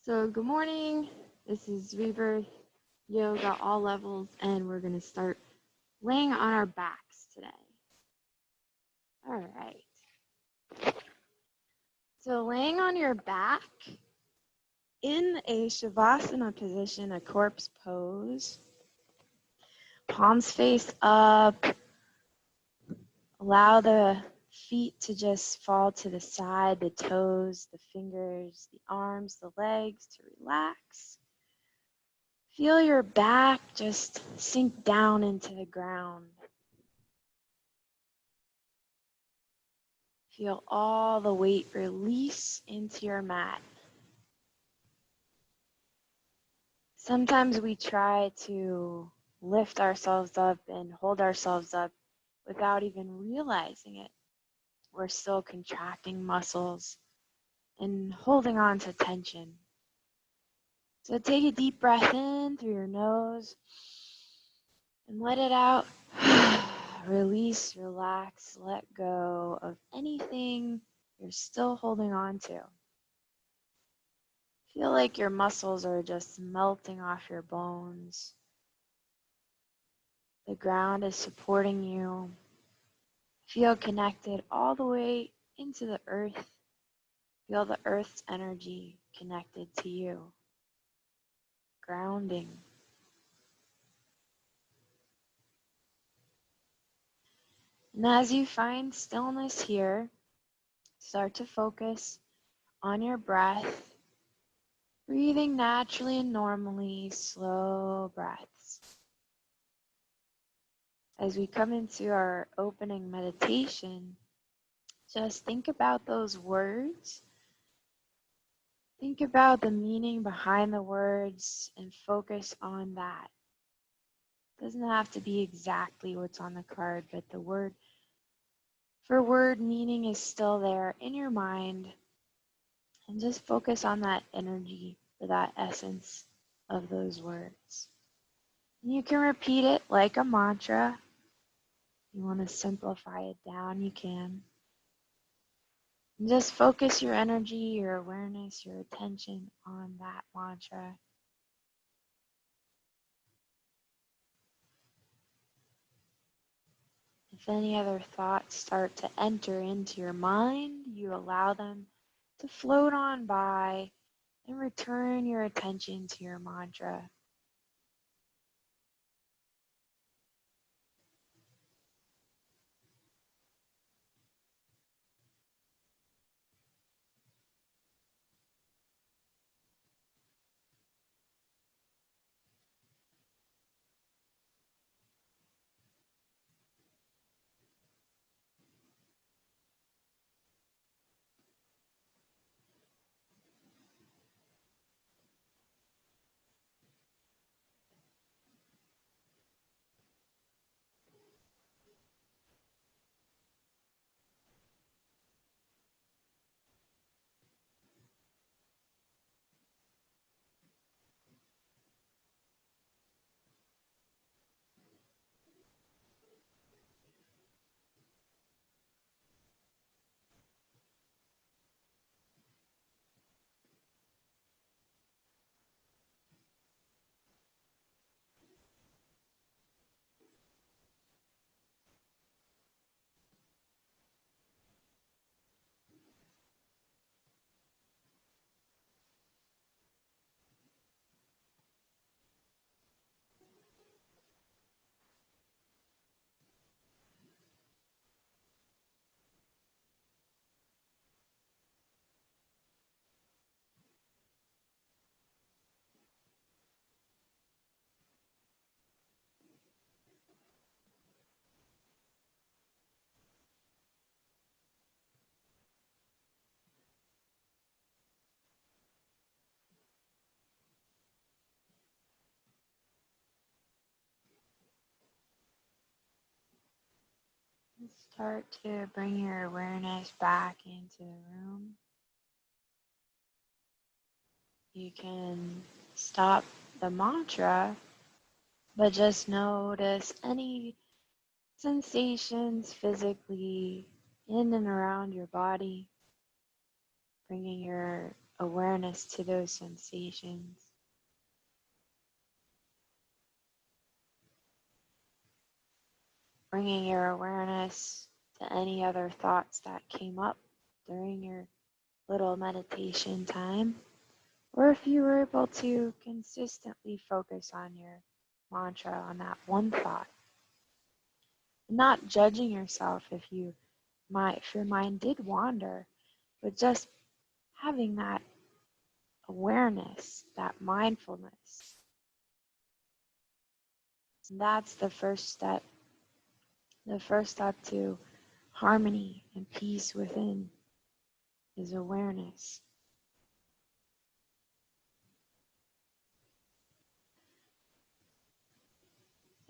So good morning, this is Rebirth Yoga, all levels, and we're going to start laying on our backs today. All right. So laying on your back in a Shavasana position, a corpse pose, palms face up, allow the feet to just fall to the side, the toes, the fingers, the arms, the legs to relax. Feel your back just sink down into the ground. Feel all the weight release into your mat. Sometimes we try to lift ourselves up and hold ourselves up without even realizing it. We're still contracting muscles and holding on to tension. So take a deep breath in through your nose and let it out. Release, relax, let go of anything you're still holding on to. Feel like your muscles are just melting off your bones. The ground is supporting you. Feel connected all the way into the earth. Feel the earth's energy connected to you. Grounding. And as you find stillness here, start to focus on your breath. Breathing naturally and normally, slow breaths. As we come into our opening meditation, just think about those words. Think about the meaning behind the words and focus on that. It doesn't have to be exactly what's on the card, but the word for word meaning is still there in your mind. And just focus on that energy or that essence of those words. And you can repeat it like a mantra. If you want to simplify it down, you can. And just focus your energy, your awareness, your attention on that mantra. If any other thoughts start to enter into your mind, you allow them to float on by and return your attention to your mantra. Start to bring your awareness back into the room. You can stop the mantra, but just notice any sensations physically in and around your body, bringing your awareness to those sensations. Bringing your awareness to any other thoughts that came up during your little meditation time, or if you were able to consistently focus on your mantra, on that one thought. Not judging yourself if your mind did wander, but just having that awareness, that mindfulness. And that's the first step. The first step to harmony and peace within is awareness.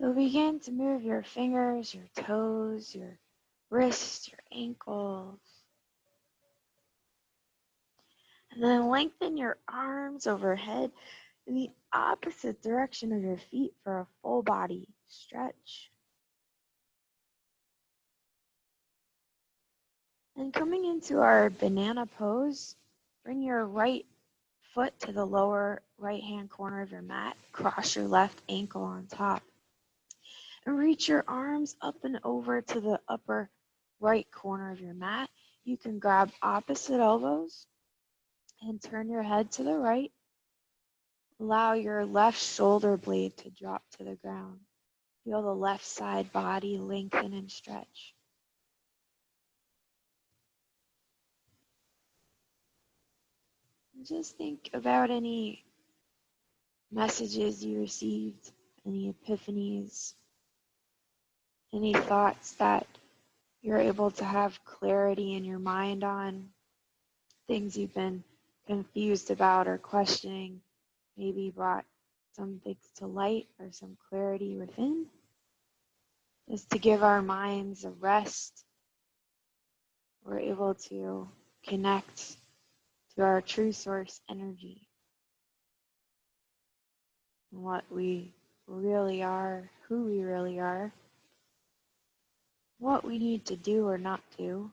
So begin to move your fingers, your toes, your wrists, your ankles. And then lengthen your arms overhead in the opposite direction of your feet for a full body stretch. And coming into our banana pose, bring your right foot to the lower right-hand corner of your mat. Cross your left ankle on top. And reach your arms up and over to the upper right corner of your mat. You can grab opposite elbows and turn your head to the right. Allow your left shoulder blade to drop to the ground. Feel the left side body lengthen and stretch. And just think about any messages you received, any epiphanies, any thoughts that you're able to have clarity in your mind on, things you've been confused about or questioning, maybe brought some things to light or some clarity within, just to give our minds a rest. We're able to connect to our true source energy and what we really are, who we really are, what we need to do or not do.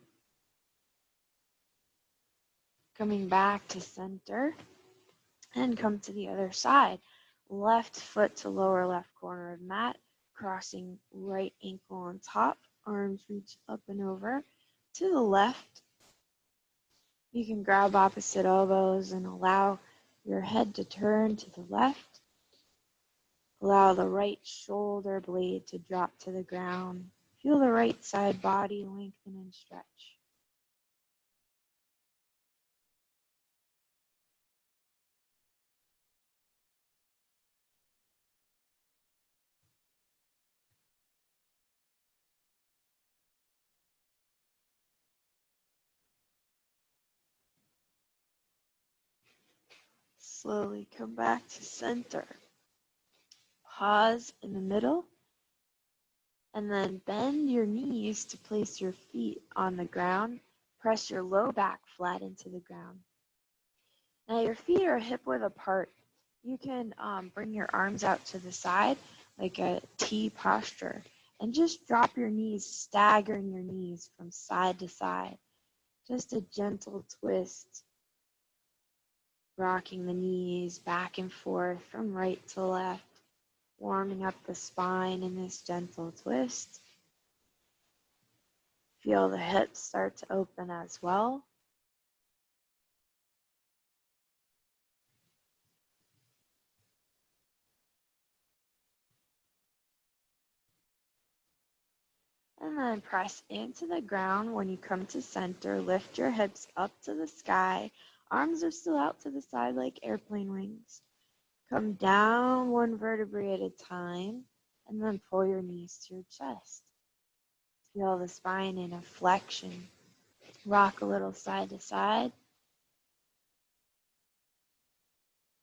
Coming back to center and come to the other side. Left foot to lower left corner of mat, crossing right ankle on top, arms reach up and over to the left. You can grab opposite elbows and allow your head to turn to the left. Allow the right shoulder blade to drop to the ground. Feel the right side body lengthen and stretch. Slowly come back to center. Pause in the middle, and then bend your knees to place your feet on the ground. Press your low back flat into the ground. Now your feet are hip width apart. You can bring your arms out to the side like a T posture and just drop your knees, staggering your knees from side to side. Just a gentle twist, rocking the knees back and forth from right to left, warming up the spine in this gentle twist. Feel the hips start to open as well. And then press into the ground when you come to center. Lift your hips up to the sky. Arms are still out to the side like airplane wings. Come down one vertebrae at a time, and then pull your knees to your chest. Feel the spine in a flexion. Rock a little side to side.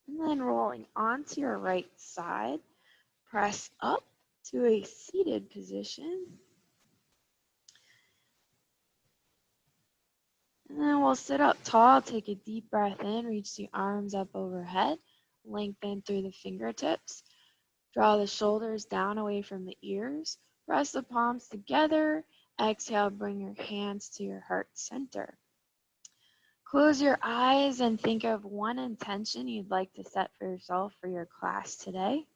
And then rolling onto your right side, press up to a seated position. And then we'll sit up tall, take a deep breath in, reach the arms up overhead, lengthen through the fingertips, draw the shoulders down away from the ears, press the palms together, exhale, bring your hands to your heart center. Close your eyes and think of one intention you'd like to set for yourself for your class today.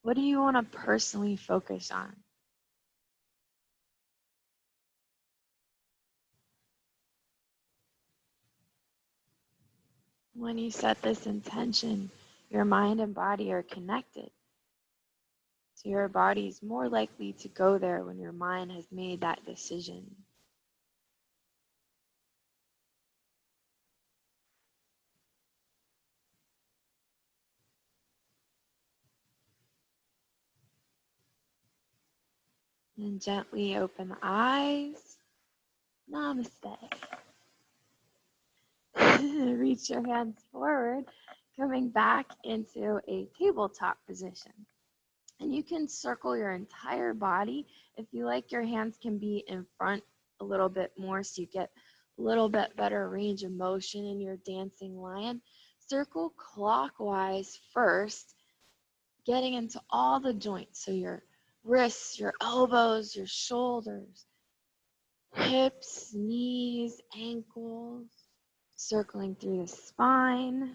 What do you want to personally focus on? When you set this intention, your mind and body are connected. So your body is more likely to go there when your mind has made that decision. And gently open the eyes. Namaste. Reach your hands forward, coming back into a tabletop position. And you can circle your entire body. If you like, your hands can be in front a little bit more so you get a little bit better range of motion in your dancing lion. Circle clockwise first, getting into all the joints. So your wrists, your elbows, your shoulders, hips, knees, ankles, circling through the spine.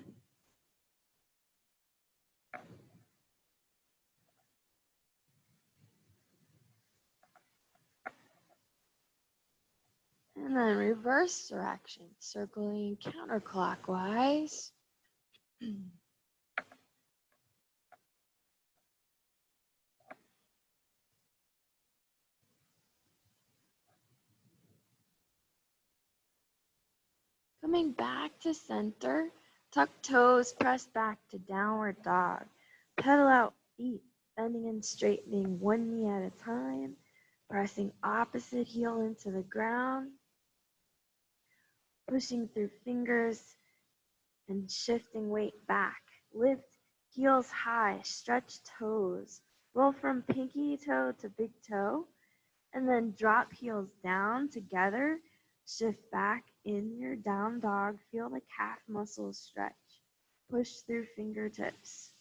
And then reverse direction, circling counterclockwise. Coming back to center, tuck toes, press back to downward dog. Pedal out feet, bending and straightening one knee at a time, pressing opposite heel into the ground, pushing through fingers and shifting weight back. Lift heels high, stretch toes, roll from pinky toe to big toe, and then drop heels down together. Shift back in your down dog. Feel the calf muscles stretch. Push through fingertips.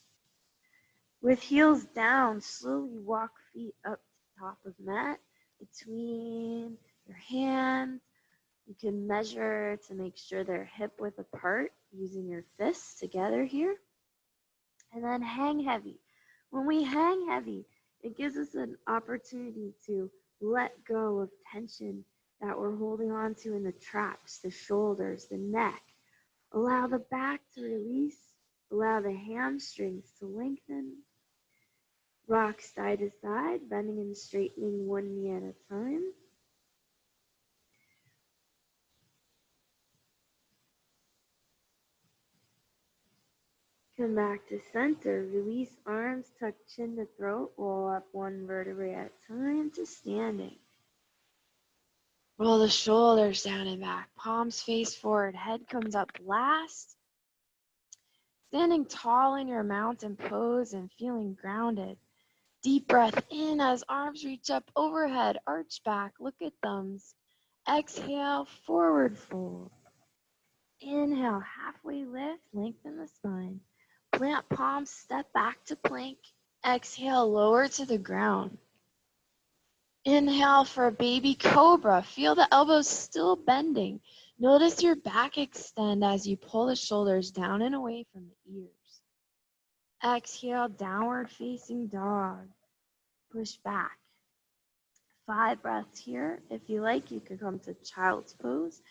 With heels down, slowly walk feet up to top of mat between your hands. You can measure to make sure they're hip width apart using your fists together here. And then hang heavy. When we hang heavy, it gives us an opportunity to let go of tension that we're holding on to in the traps, the shoulders, the neck. Allow the back to release. Allow the hamstrings to lengthen. Rock side to side, bending and straightening one knee at a time. Come back to center. Release arms, tuck chin to throat. Roll up one vertebrae at a time to standing. Roll the shoulders down and back. Palms face forward. Head comes up last. Standing tall in your mountain pose and feeling grounded. Deep breath in as arms reach up overhead. Arch back. Look at thumbs. Exhale, forward fold. Inhale, halfway lift. Lengthen the spine. Plant palms, step back to plank. Exhale, lower to the ground. Inhale for baby cobra. Feel the elbows still bending. Notice your back extend as you pull the shoulders down and away from the ears. Exhale, downward facing dog. Push back. 5 breaths here. If you like, you can come to child's pose.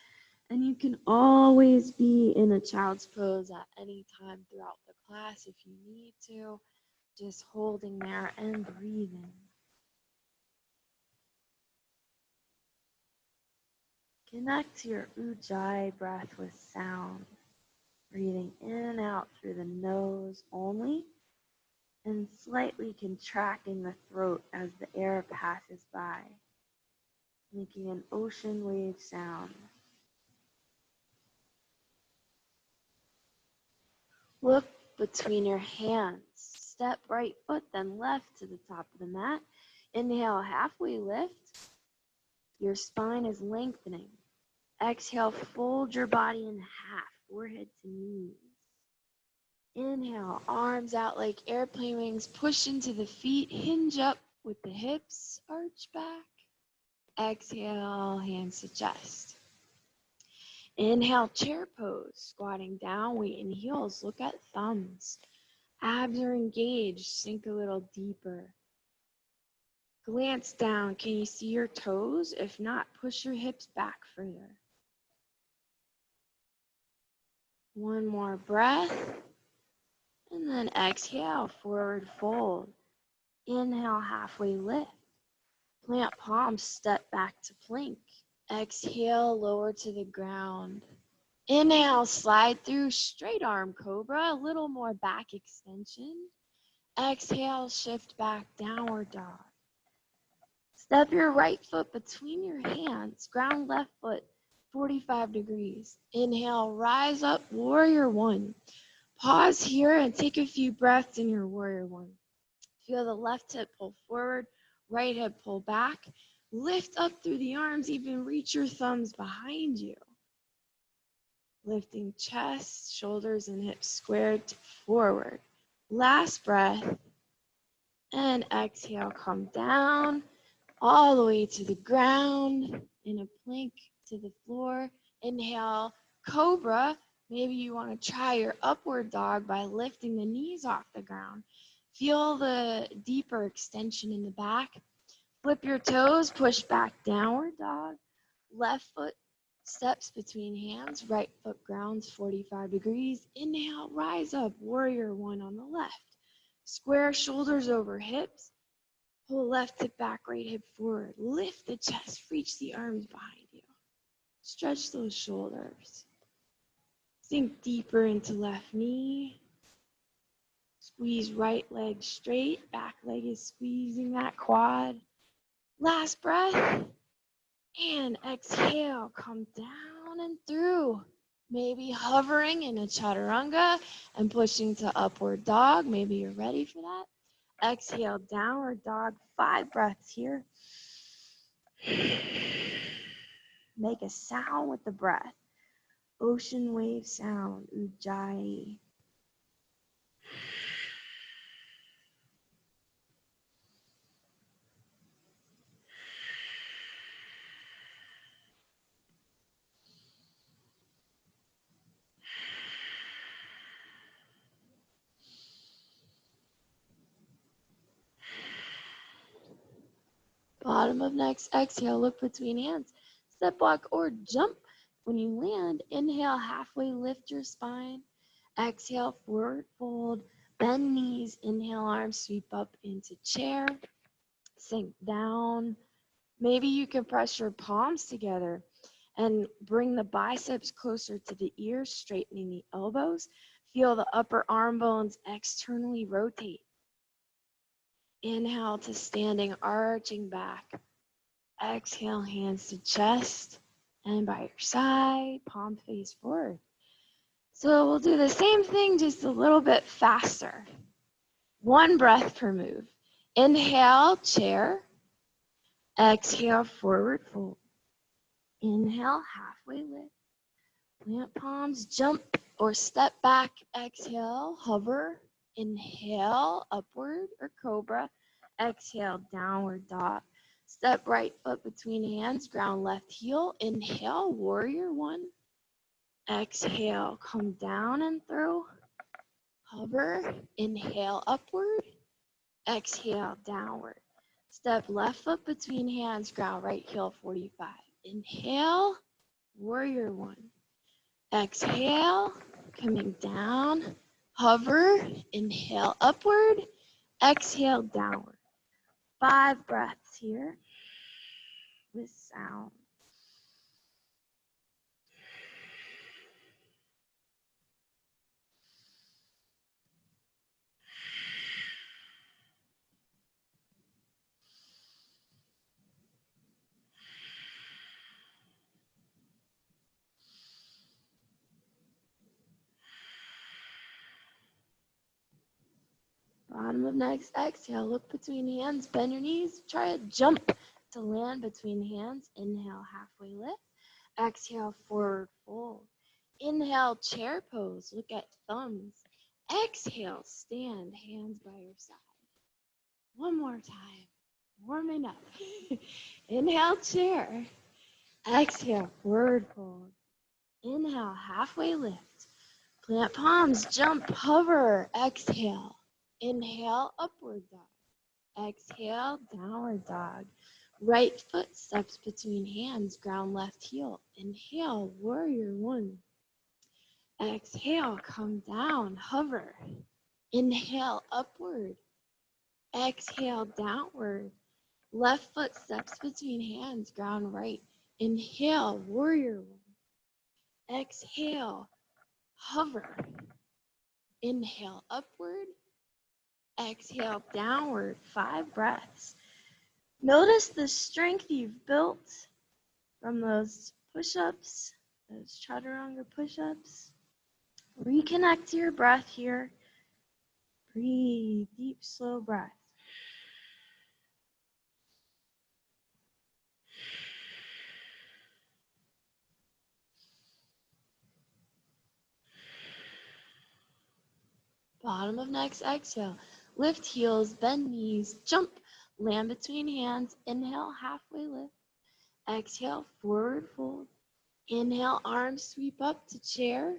And you can always be in a child's pose at any time throughout the class if you need to. Just holding there and breathing. Connect to your ujjayi breath with sound. Breathing in and out through the nose only, and slightly contracting the throat as the air passes by, making an ocean wave sound. Look between your hands. Step right foot, then left to the top of the mat. Inhale, halfway lift. Your spine is lengthening. Exhale, fold your body in half, forehead to knees. Inhale, arms out like airplane wings, push into the feet, hinge up with the hips, arch back. Exhale, hands to chest. Inhale, chair pose, squatting down, weight in heels, look at thumbs. Abs are engaged, sink a little deeper. Glance down, can you see your toes? If not, push your hips back further. One more breath, and then exhale, forward fold. Inhale, halfway lift. Plant palms, step back to plank. Exhale, lower to the ground. Inhale, slide through straight arm cobra, a little more back extension. Exhale, shift back, downward dog. Step your right foot between your hands, ground left foot 45 degrees. Inhale, rise up, warrior one. Pause here and take a few breaths in your warrior one. Feel the left hip pull forward, right hip pull back. Lift up through the arms, even reach your thumbs behind you. Lifting chest, shoulders, and hips squared forward. Last breath. And exhale, come down all the way to the ground in a plank to the floor. Inhale, cobra. Maybe you want to try your upward dog by lifting the knees off the ground. Feel the deeper extension in the back. Flip your toes, push back, downward dog. Left foot steps between hands, right foot grounds 45 degrees. Inhale, rise up, warrior one on the left. Square shoulders over hips. Pull left hip back, right hip forward. Lift the chest, reach the arms behind you. Stretch those shoulders. Sink deeper into left knee. Squeeze right leg straight, back leg is squeezing that quad. Last breath. And exhale, come down and through. Maybe hovering in a chaturanga and pushing to upward dog. Maybe you're ready for that. Exhale, downward dog, 5 breaths here. Make a sound with the breath. Ocean wave sound, Ujjayi. Bottom of next exhale, look between hands. Step, walk, or jump. When you land, inhale, halfway lift your spine. Exhale, forward fold. Bend knees, inhale, arms sweep up into chair. Sink down. Maybe you can press your palms together and bring the biceps closer to the ears, straightening the elbows. Feel the upper arm bones externally rotate. Inhale to standing, arching back. Exhale, hands to chest and by your side, palm face forward. So we'll do the same thing, just a little bit faster. 1 breath per move. Inhale, chair. Exhale, forward fold. Inhale, halfway lift. Plant palms, jump or step back. Exhale, hover. Inhale, upward or cobra. Exhale, downward dog. Step right foot between hands, ground left heel. Inhale, warrior one. Exhale, come down and through. Hover. Inhale, upward. Exhale, downward. Step left foot between hands, ground right heel 45. Inhale, warrior one. Exhale, coming down. Hover. Inhale, upward. Exhale, downward. 5 breaths here with sound. Bottom of next exhale, look between hands, bend your knees, try a jump to land between hands. Inhale, halfway lift. Exhale, forward fold. Inhale, chair pose, look at thumbs. Exhale, stand, hands by your side. One more time, warming up. Inhale, chair. Exhale, forward fold. Inhale, halfway lift. Plant palms, jump, hover. Exhale. Inhale, upward dog. Exhale, downward dog. Right foot steps between hands, ground left heel. Inhale, warrior one. Exhale, come down, hover. Inhale, upward. Exhale, downward. Left foot steps between hands, ground right. Inhale, warrior one. Exhale, hover. Inhale, upward. Exhale, downward. 5 breaths. Notice the strength you've built from those push-ups, those chaturanga push-ups. Reconnect to your breath here. Breathe, deep, slow breath. Bottom of next exhale. Lift heels, bend knees, jump, land between hands. Inhale, halfway lift. Exhale, forward fold. Inhale, arms sweep up to chair.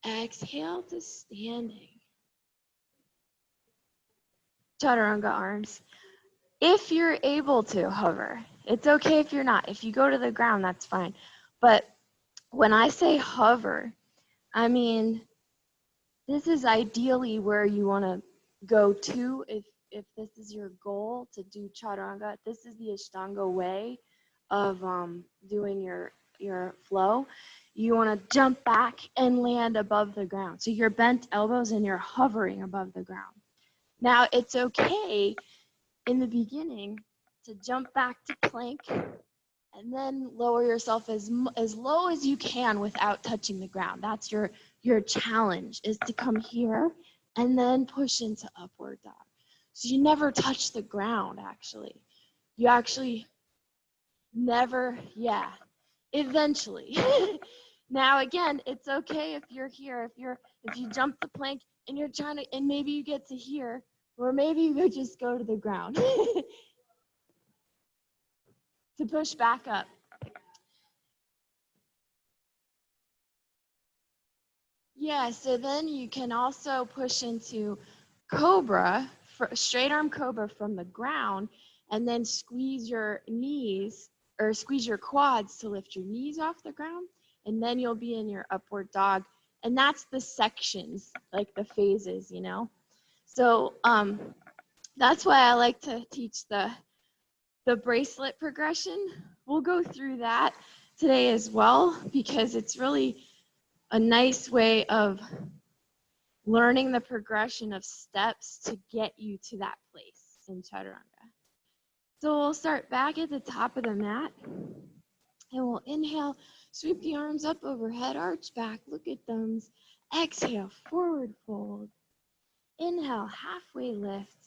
Exhale to standing. Chaturanga arms. If you're able to hover, it's okay if you're not. If you go to the ground, that's fine. But when I say hover, I mean, this is ideally where you want to go to if this is your goal to do chaturanga. This is the Ashtanga way of doing your flow. You want to jump back and land above the ground. So you're bent elbows and you're hovering above the ground. Now it's okay in the beginning to jump back to plank and then lower yourself as low as you can without touching the ground. That's your challenge, is to come here and then push into upward dog. So you never touch the ground, actually. You actually never, yeah, eventually. Now again, it's okay if you're here, if you jump the plank and you're trying to, and maybe you get to here, or maybe you just go to the ground to push back up. Yeah, so then you can also push into cobra, straight arm cobra from the ground, and then squeeze your knees or squeeze your quads to lift your knees off the ground, and then you'll be in your upward dog. And that's the sections, like the phases, you know? So that's why I like to teach the bracelet progression. We'll go through that today as well, because it's really a nice way of learning the progression of steps to get you to that place in chaturanga. So we'll start back at the top of the mat, and we'll inhale, sweep the arms up overhead, arch back, look at thumbs. Exhale, forward fold. Inhale, halfway lift,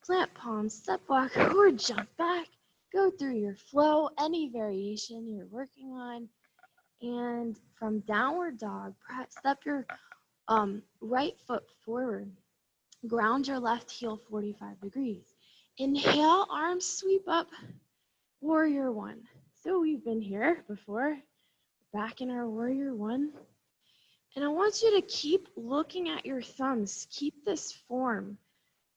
plant palms, step walk, or jump back. Go through your flow, any variation you're working on. And from downward dog, step your right foot forward. Ground your left heel 45 degrees. Inhale, arms sweep up, warrior one. So we've been here before, back in our warrior one. And I want you to keep looking at your thumbs. Keep this form,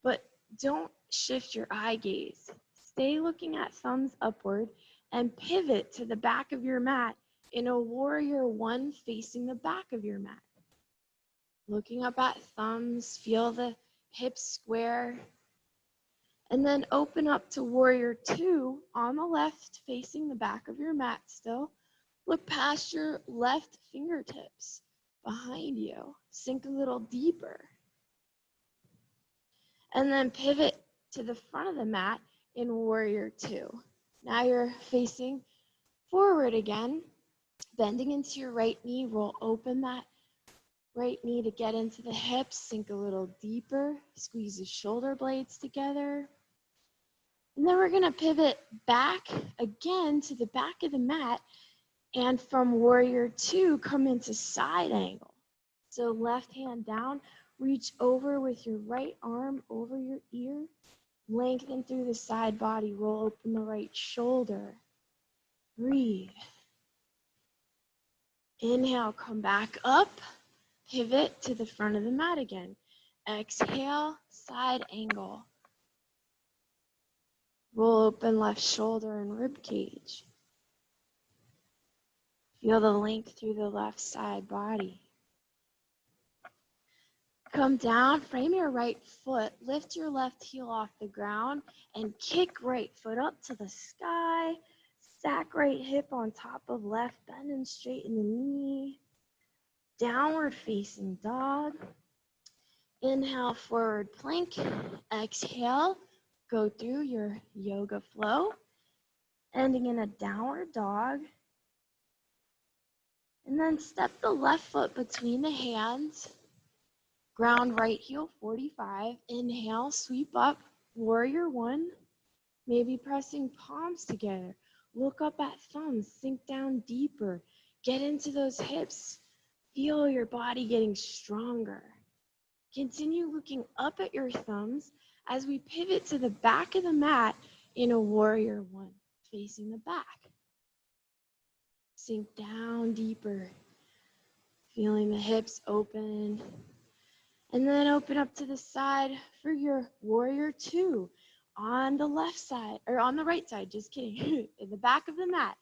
but don't shift your eye gaze. Stay looking at thumbs upward and pivot to the back of your mat in a warrior one facing the back of your mat. Looking up at thumbs, feel the hips square. And then open up to warrior two on the left facing the back of your mat still. Look past your left fingertips behind you. Sink a little deeper. And then pivot to the front of the mat in warrior two. Now you're facing forward again. Bending into your right knee, roll open that right knee to get into the hips. Sink a little deeper. Squeeze the shoulder blades together. And then we're going to pivot back again to the back of the mat. And from warrior two, come into side angle. So left hand down, reach over with your right arm over your ear. Lengthen through the side body. Roll open the right shoulder. Breathe. Inhale, come back up. Pivot to the front of the mat again. Exhale, side angle. Roll open left shoulder and rib cage. Feel the length through the left side body. Come down, frame your right foot, lift your left heel off the ground, and kick right foot up to the sky. Stack right hip on top of left, bend and straighten the knee. Downward facing dog. Inhale, forward plank. Exhale, go through your yoga flow, ending in a downward dog. And then step the left foot between the hands. Ground right heel 45. Inhale, sweep up, warrior one. Maybe pressing palms together. Look up at thumbs, sink down deeper. Get into those hips. Feel your body getting stronger. Continue looking up at your thumbs as we pivot to the back of the mat in a warrior one, facing the back. Sink down deeper, feeling the hips open. And then open up to the side for your warrior two on the left side, or on the right side, just kidding, in the back of the mat.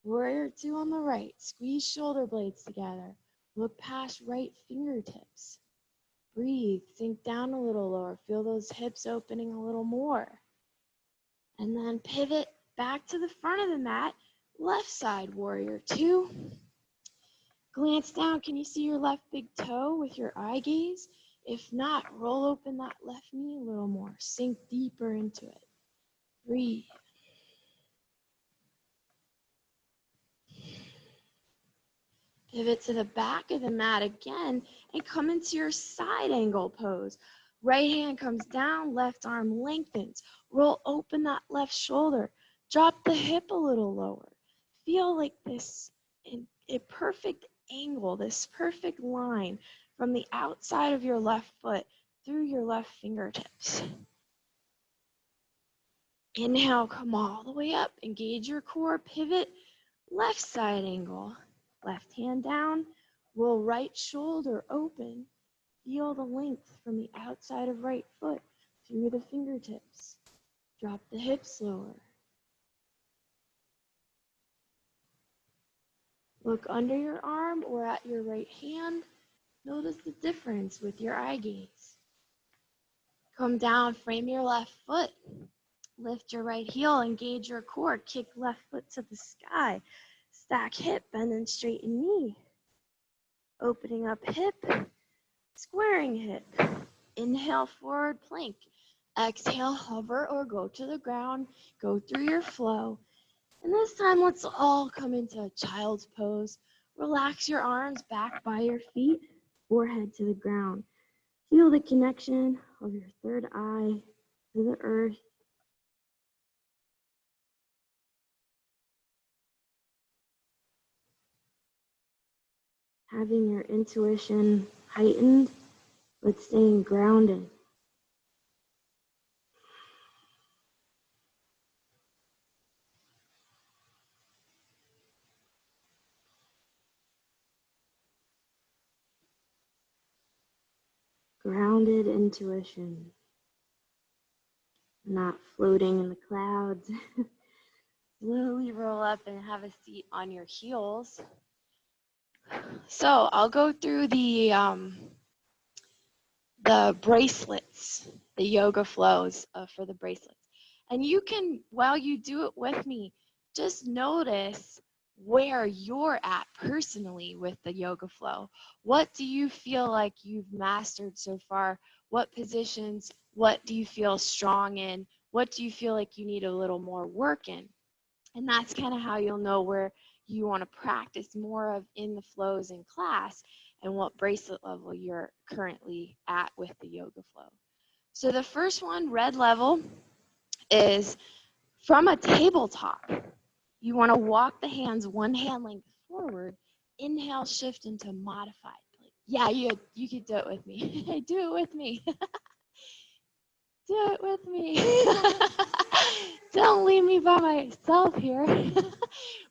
Warrior two on the right, squeeze shoulder blades together. Look past right fingertips. Breathe, sink down a little lower. Feel those hips opening a little more. And then pivot back to the front of the mat, left side, warrior two. Glance down, can you see your left big toe with your eye gaze? If not, roll open that left knee a little more. Sink deeper into it. Breathe. Pivot to the back of the mat again and come into your side angle pose. Right hand comes down, left arm lengthens. Roll open that left shoulder. Drop the hip a little lower. Feel like this in a perfect angle, this perfect line from the outside of your left foot through your left fingertips. Inhale, come all the way up. Engage your core, pivot, left side angle. Left hand down, roll right shoulder open. Feel the length from the outside of right foot through the fingertips. Drop the hips lower. Look under your arm or at your right hand. Notice the difference with your eye gaze. Come down, frame your left foot. Lift your right heel, engage your core. Kick left foot to the sky. Stack hip, bend and straighten knee. Opening up hip, squaring hip. Inhale, forward plank. Exhale, hover or go to the ground. Go through your flow. And this time, let's all come into a child's pose. Relax your arms back by your feet, forehead to the ground. Feel the connection of your third eye to the earth. Having your intuition heightened, but staying grounded. Grounded intuition, not floating in the clouds. Slowly roll up and have a seat on your heels. So I'll go through the bracelets, the yoga flows for the bracelets. And you can, while you do it with me, just notice where you're at personally with the yoga flow. What do you feel like you've mastered so far? What positions? What do you feel strong in? What do you feel like you need a little more work in? And that's kind of how you'll know where you want to practice more of in the flows in class and what bracelet level you're currently at with the yoga flow. So the first one, red level, is from a tabletop. You want to walk the hands one hand length forward. Inhale, shift into modified plank. Yeah, you could do it with me. Do it with me. Do it with me. Don't leave me by myself here.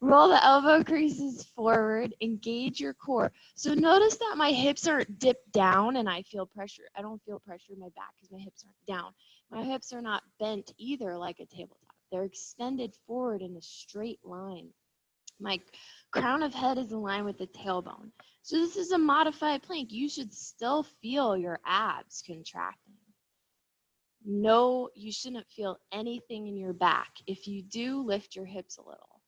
Roll the elbow creases forward. Engage your core. So notice that my hips aren't dipped down and I feel pressure. I don't feel pressure in my back because my hips aren't down. My hips are not bent either like a tabletop. They're extended forward in a straight line. My crown of head is aligned with the tailbone. So this is a modified plank. You should still feel your abs contracting. No, you shouldn't feel anything in your back. If you do, lift your hips a little.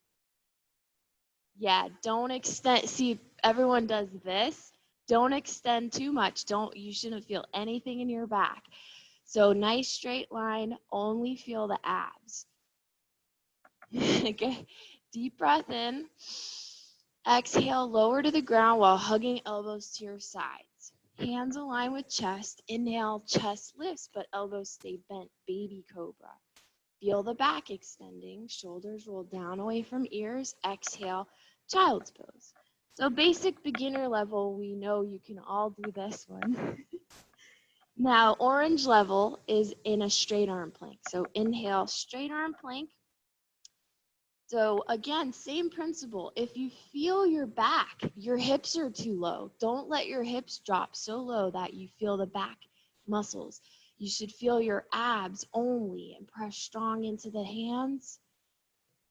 Yeah, don't extend. See, everyone does this. Don't extend too much. You shouldn't feel anything in your back. So nice straight line, only feel the abs. Okay, deep breath in. Exhale, lower to the ground while hugging elbows to your sides. Hands align with chest. Inhale, chest lifts, but elbows stay bent. Baby cobra. Feel the back extending. Shoulders roll down away from ears. Exhale, child's pose. So basic beginner level, we know you can all do this one. Now, orange level is in a straight arm plank. So inhale, straight arm plank. So again, same principle. If you feel your back, your hips are too low. Don't let your hips drop so low that you feel the back muscles. You should feel your abs only and press strong into the hands.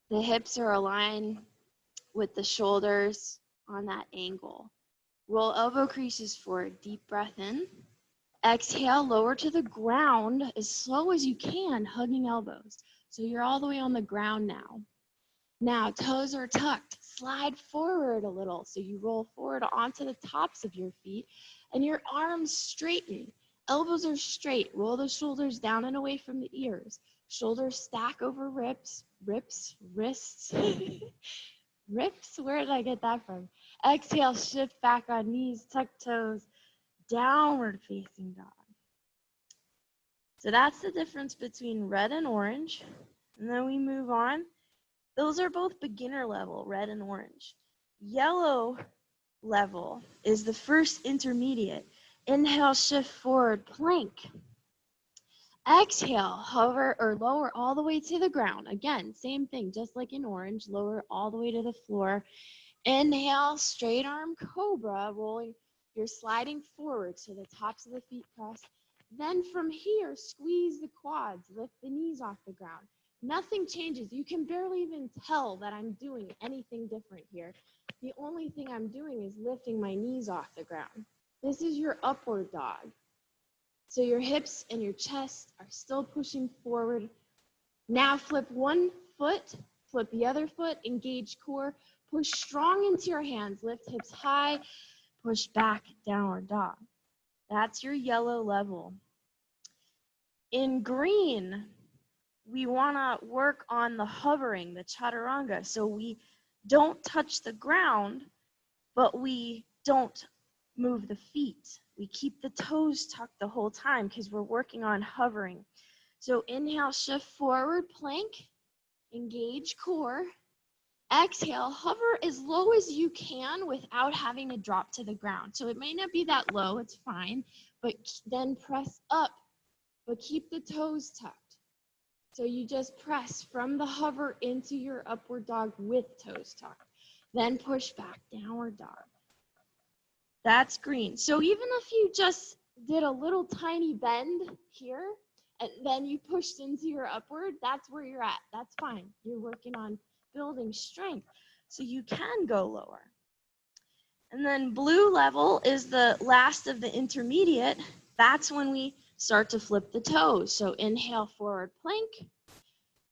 The hips are aligned with the shoulders on that angle. Roll elbow creases forward. Deep breath in. Exhale, lower to the ground as slow as you can, hugging elbows. So you're all the way on the ground now. Now, toes are tucked. Slide forward a little. So you roll forward onto the tops of your feet and your arms straighten. Elbows are straight. Roll the shoulders down and away from the ears. Shoulders stack over wrists. Rips, wrists. Rips? Where did I get that from? Exhale, shift back on knees, tuck toes, downward facing dog. So that's the difference between red and orange. And then we move on. Those are both beginner level, red and orange. Yellow level is the first intermediate. Inhale, shift forward, plank. Exhale, hover or lower all the way to the ground. Again, same thing, just like in orange, lower all the way to the floor. Inhale, straight arm cobra, rolling. You're sliding forward so the tops of the feet press. Then from here, squeeze the quads, lift the knees off the ground. Nothing changes. You can barely even tell that I'm doing anything different here. The only thing I'm doing is lifting my knees off the ground. This is your upward dog. So your hips and your chest are still pushing forward. Now flip one foot, flip the other foot, engage core, push strong into your hands, lift hips high, push back, downward dog. That's your yellow level. In green, we want to work on the hovering, the chaturanga. So we don't touch the ground, but we don't move the feet. We keep the toes tucked the whole time because we're working on hovering. So inhale, shift forward, plank, engage core. Exhale, hover as low as you can without having to drop to the ground. So it may not be that low, it's fine, but then press up, but keep the toes tucked. So you just press from the hover into your upward dog with toes tucked. Then push back, downward dog. That's green. So even if you just did a little tiny bend here, and then you pushed into your upward, that's where you're at. That's fine. You're working on building strength. So you can go lower. And then blue level is the last of the intermediate. That's when we start to flip the toes. So inhale, forward plank.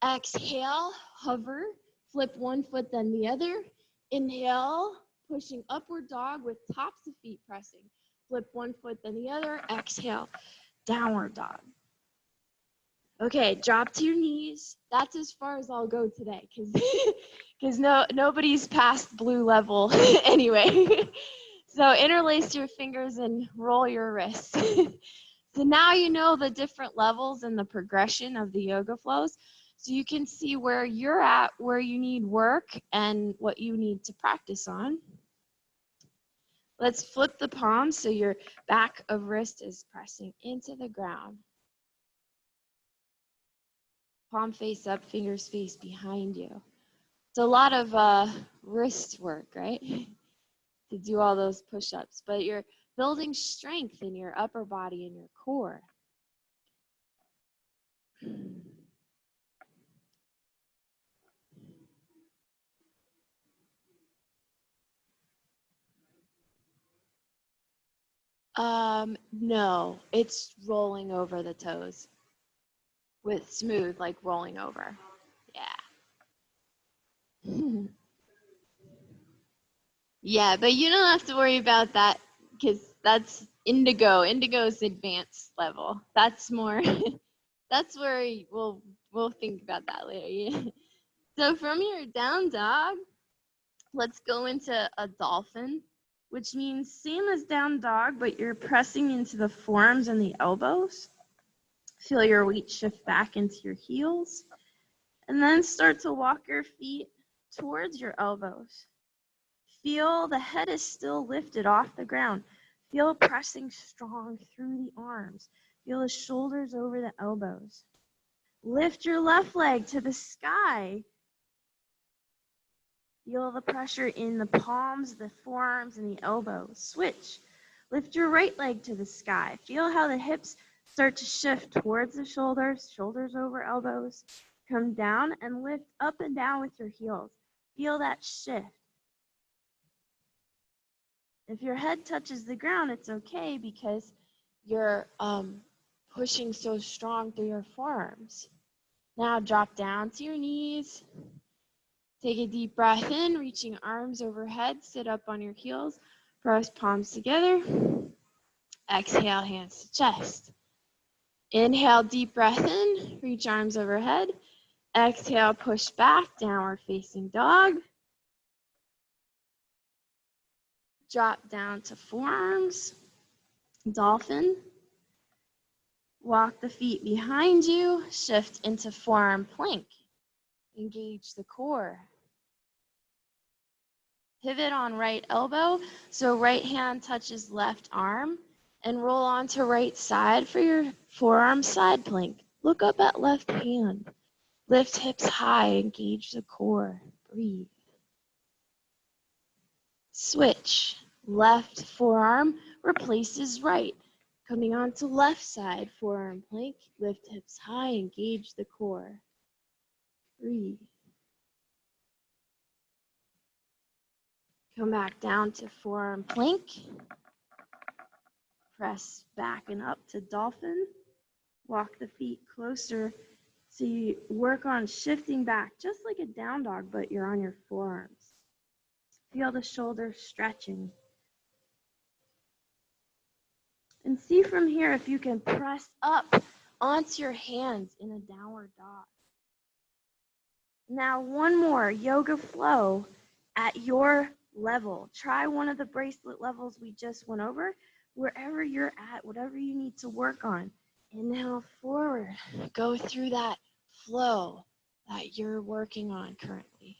Exhale, hover, flip one foot then the other. Inhale, pushing upward dog with tops of feet pressing. Flip one foot then the other. Exhale, downward dog. Okay, drop to your knees. That's as far as I'll go today because nobody's past blue level anyway. So interlace your fingers and roll your wrists. So now you know the different levels and the progression of the yoga flows. So you can see where you're at, where you need work, and what you need to practice on. Let's flip the palms so your back of wrist is pressing into the ground. palm face up, fingers face behind you. It's a lot of wrist work, right? To do all those push-ups, but you're building strength in your upper body and your core. No, it's rolling over the toes with smooth, like rolling over. Yeah. Yeah, but you don't have to worry about that because that's indigo. Indigo's advanced level. That's more, that's where we'll think about that later. Yeah. So from your down dog, let's go into a dolphin, which means same as down dog, but you're pressing into the forearms and the elbows. Feel your weight shift back into your heels. And then start to walk your feet towards your elbows. Feel the head is still lifted off the ground. Feel pressing strong through the arms. Feel the shoulders over the elbows. Lift your left leg to the sky. Feel the pressure in the palms, the forearms, and the elbows. Switch. Lift your right leg to the sky. Feel how the hips start to shift towards the shoulders, shoulders over elbows. Come down and lift up and down with your heels. Feel that shift. If your head touches the ground, it's okay because you're pushing so strong through your forearms. Now drop down to your knees. Take a deep breath in, reaching arms overhead. Sit up on your heels. Press palms together. Exhale, hands to chest. Inhale, deep breath in. Reach arms overhead. Exhale, push back, downward facing dog. Drop down to forearms. Dolphin. Walk the feet behind you. Shift into forearm plank. Engage the core. Pivot on right elbow, so right hand touches left arm, and roll onto right side for your forearm side plank. Look up at left hand. Lift hips high, engage the core. Breathe. Switch. Left forearm replaces right. Coming onto left side, forearm plank. Lift hips high, engage the core. Breathe. Come back down to forearm plank. Press back and up to dolphin. Walk the feet closer so you work on shifting back, just like a down dog, but you're on your forearms. Feel the shoulders stretching. And see from here if you can press up onto your hands in a downward dog. Now one more, yoga flow at your level. Try one of the bracelet levels we just went over. Wherever you're at, whatever you need to work on. Inhale forward. Go through that flow that you're working on currently.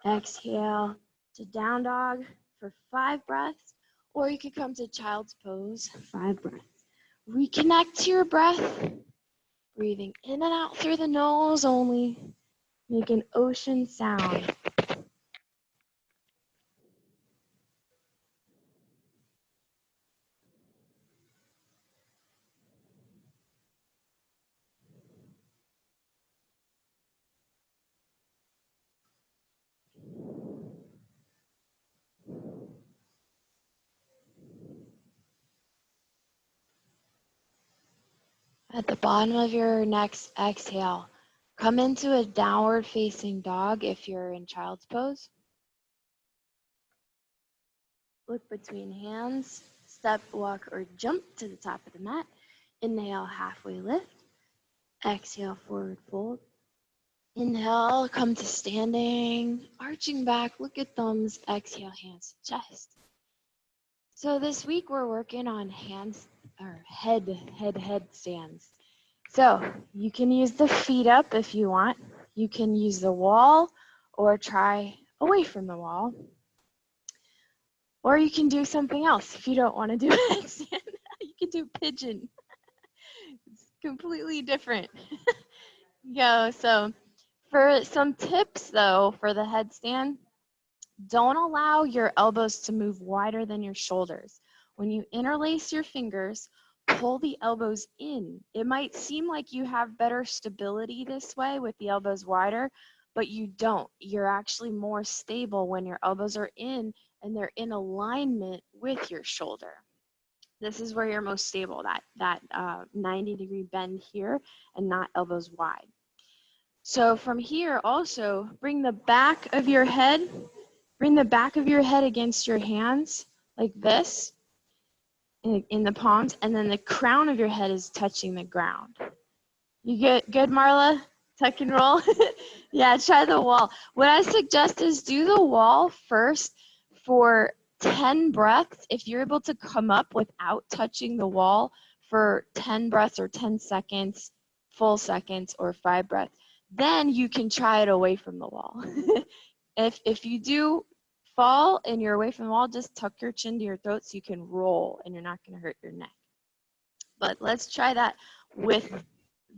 Exhale to down dog for 5 breaths, or you could come to child's pose, 5 breaths. Reconnect to your breath, breathing in and out through the nose only. Make an ocean sound. At the bottom of your next exhale, come into a downward facing dog if you're in child's pose. Look between hands, step, walk, or jump to the top of the mat. Inhale, halfway lift. Exhale, forward fold. Inhale, come to standing, arching back, look at thumbs. Exhale, hands to chest. So this week we're working on hands or head stands. So you can use the feet up if you want. You can use the wall or try away from the wall. Or you can do something else if you don't want to do it. You can do pigeon. It's completely different. go. So for some tips though, for the headstand, don't allow your elbows to move wider than your shoulders. When you interlace your fingers, pull the elbows in. It might seem like you have better stability this way with the elbows wider, but you don't. You're actually more stable when your elbows are in and they're in alignment with your shoulder. This is where you're most stable, that 90-degree bend here and not elbows wide. So from here also, bring the back of your head against your hands like this in the palms, and then the crown of your head is touching the ground. You good, Marla? Tuck and roll? Yeah, try the wall. What I suggest is do the wall first for 10 breaths. If you're able to come up without touching the wall for 10 breaths or 10 seconds, full seconds, or 5 breaths, then you can try it away from the wall. If you do fall and you're away from the wall, just tuck your chin to your throat so you can roll and you're not going to hurt your neck. But let's try that with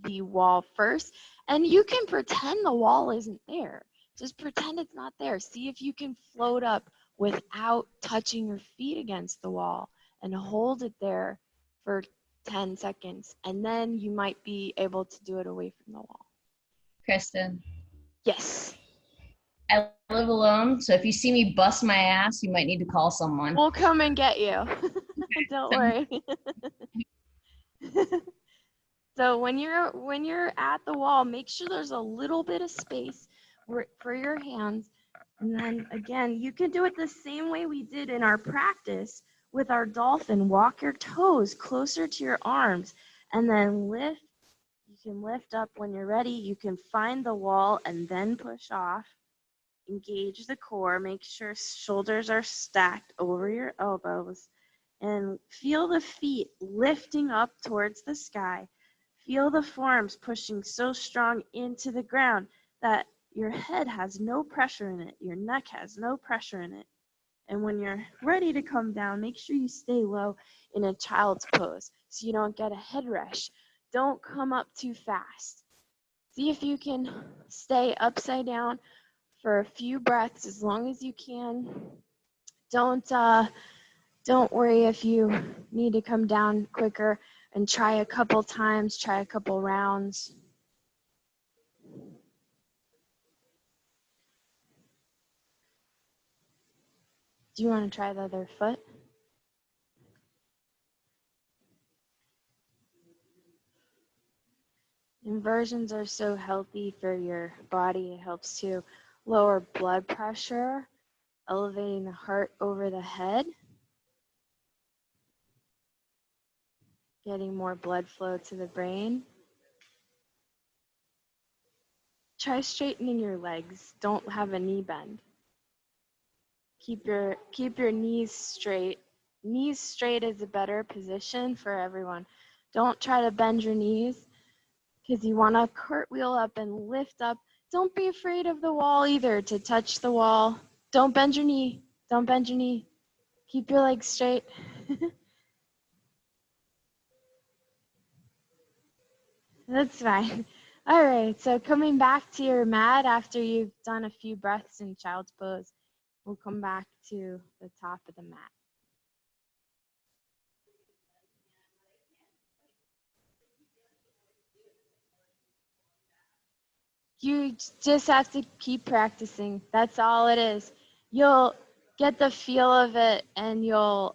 the wall first. And you can pretend the wall isn't there. Just pretend it's not there. See if you can float up without touching your feet against the wall and hold it there for 10 seconds. And then you might be able to do it away from the wall. Kristen, Yes. I live alone, so if you see me bust my ass, you might need to call someone. We'll come and get you. Don't worry. So when you're at the wall, make sure there's a little bit of space for your hands. And then again, you can do it the same way we did in our practice with our dolphin. Walk your toes closer to your arms and then lift. You can lift up when you're ready. You can find the wall and then push off. Engage the core. Make sure shoulders are stacked over your elbows. And feel the feet lifting up towards the sky. Feel the forearms pushing so strong into the ground that your head has no pressure in it. Your neck has no pressure in it. And when you're ready to come down, make sure you stay low in a child's pose so you don't get a head rush. Don't come up too fast. See if you can stay upside down for a few breaths as long as you can. Don't worry if you need to come down quicker, and try a couple times, try a couple rounds. Do you want to try the other foot? Inversions are so healthy for your body. It helps to lower blood pressure, elevating the heart over the head, getting more blood flow to the brain. Try straightening your legs. Don't have a knee bend. Keep your knees straight. Knees straight is a better position for everyone. Don't try to bend your knees because you want to cartwheel up and lift up. Don't be afraid of the wall either, to touch the wall. Don't bend your knee. Don't bend your knee. Keep your legs straight. That's fine. All right, so coming back to your mat after you've done a few breaths in child's pose, we'll come back to the top of the mat. You just have to keep practicing. That's all it is. You'll get the feel of it, and you'll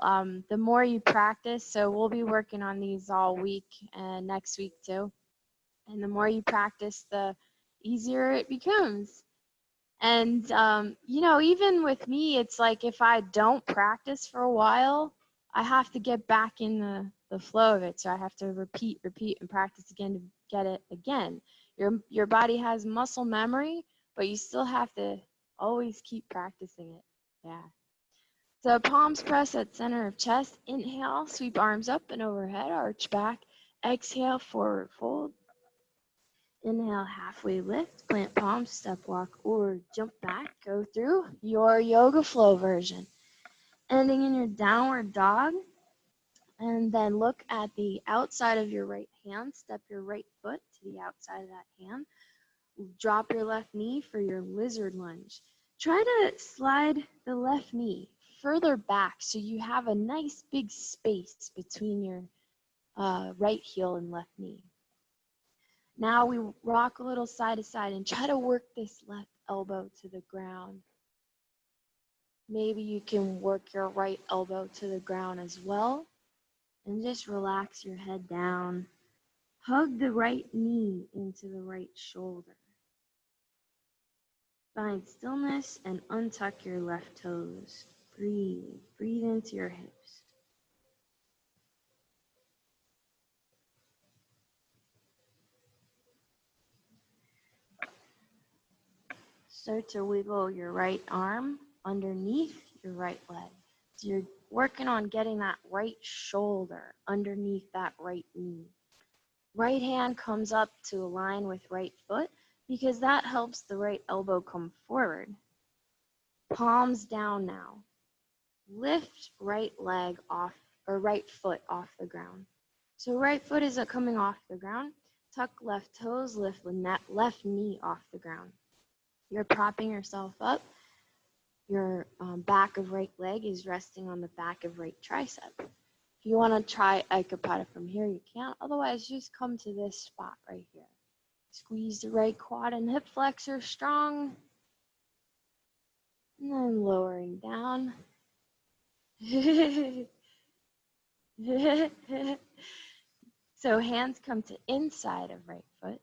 the more you practice. So we'll be working on these all week and next week too. And the more you practice, the easier it becomes. And you know, even with me, it's like if I don't practice for a while, I have to get back in the flow of it. So I have to repeat, and practice again to get it again. Your body has muscle memory, but you still have to always keep practicing it. Yeah. So palms press at center of chest. Inhale, sweep arms up and overhead, arch back. Exhale, forward fold. Inhale, halfway lift, plant palms, step walk, or jump back. Go through your yoga flow version. Ending in your downward dog. And then look at the outside of your right hand. Step your right foot to the outside of that hand. Drop your left knee for your lizard lunge. Try to slide the left knee further back so you have a nice big space between your right heel and left knee. Now we rock a little side to side and try to work this left elbow to the ground. Maybe you can work your right elbow to the ground as well. And just relax your head down. Hug the right knee into the right shoulder. Find stillness and untuck your left toes. Breathe. Breathe into your hips. Start to wiggle your right arm underneath your right leg. So you're working on getting that right shoulder underneath that right knee. Right hand comes up to align with right foot because that helps the right elbow come forward. Palms down now. Lift right leg off, or right foot off the ground. So right foot is coming off the ground. Tuck left toes, lift the left knee off the ground. You're propping yourself up. Your back of right leg is resting on the back of right tricep. If you want to try Ikapada from here, you can. Otherwise, just come to this spot right here. Squeeze the right quad and hip flexor strong. And then lowering down. So hands come to inside of right foot.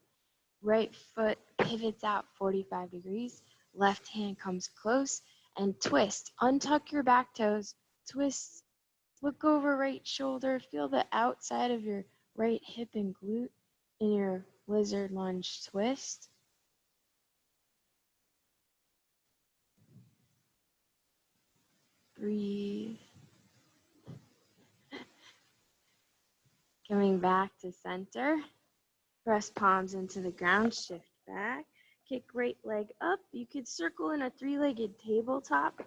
Right foot pivots out 45 degrees. Left hand comes close and twist. Untuck your back toes. Twist. Look over right shoulder. Feel the outside of your right hip and glute in your lizard lunge twist. Breathe. Coming back to center. Press palms into the ground. Shift back. Kick right leg up. You could circle in a three-legged tabletop,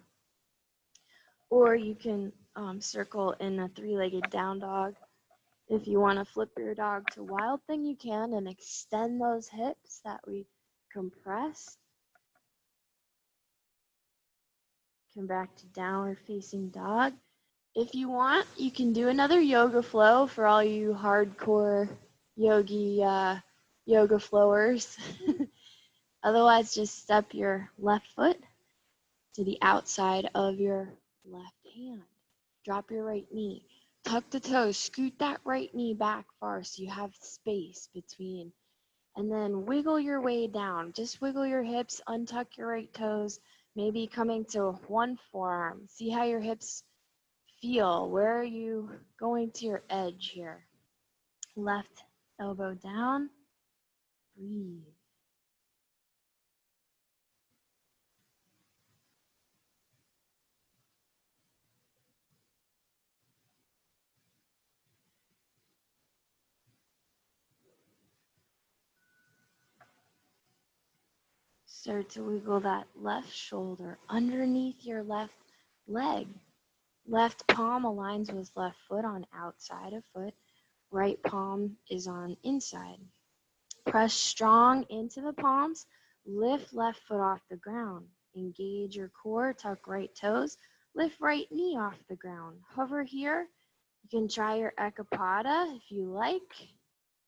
or you can circle in a three-legged down dog. If you want to flip your dog to wild thing, you can, and extend those hips that we compressed. Come back to downward facing dog. If you want, you can do another yoga flow for all you hardcore yogi yoga flowers. Otherwise, just step your left foot to the outside of your left hand. Drop your right knee. Tuck the toes. Scoot that right knee back far so you have space between. And then wiggle your way down. Just wiggle your hips. Untuck your right toes. Maybe coming to one forearm. See how your hips feel. Where are you going to your edge here? Left elbow down. Breathe. Start to wiggle that left shoulder underneath your left leg. Left palm aligns with left foot on outside of foot. Right palm is on inside. Press strong into the palms. Lift left foot off the ground. Engage your core. Tuck right toes. Lift right knee off the ground. Hover here. You can try your Ekapada if you like,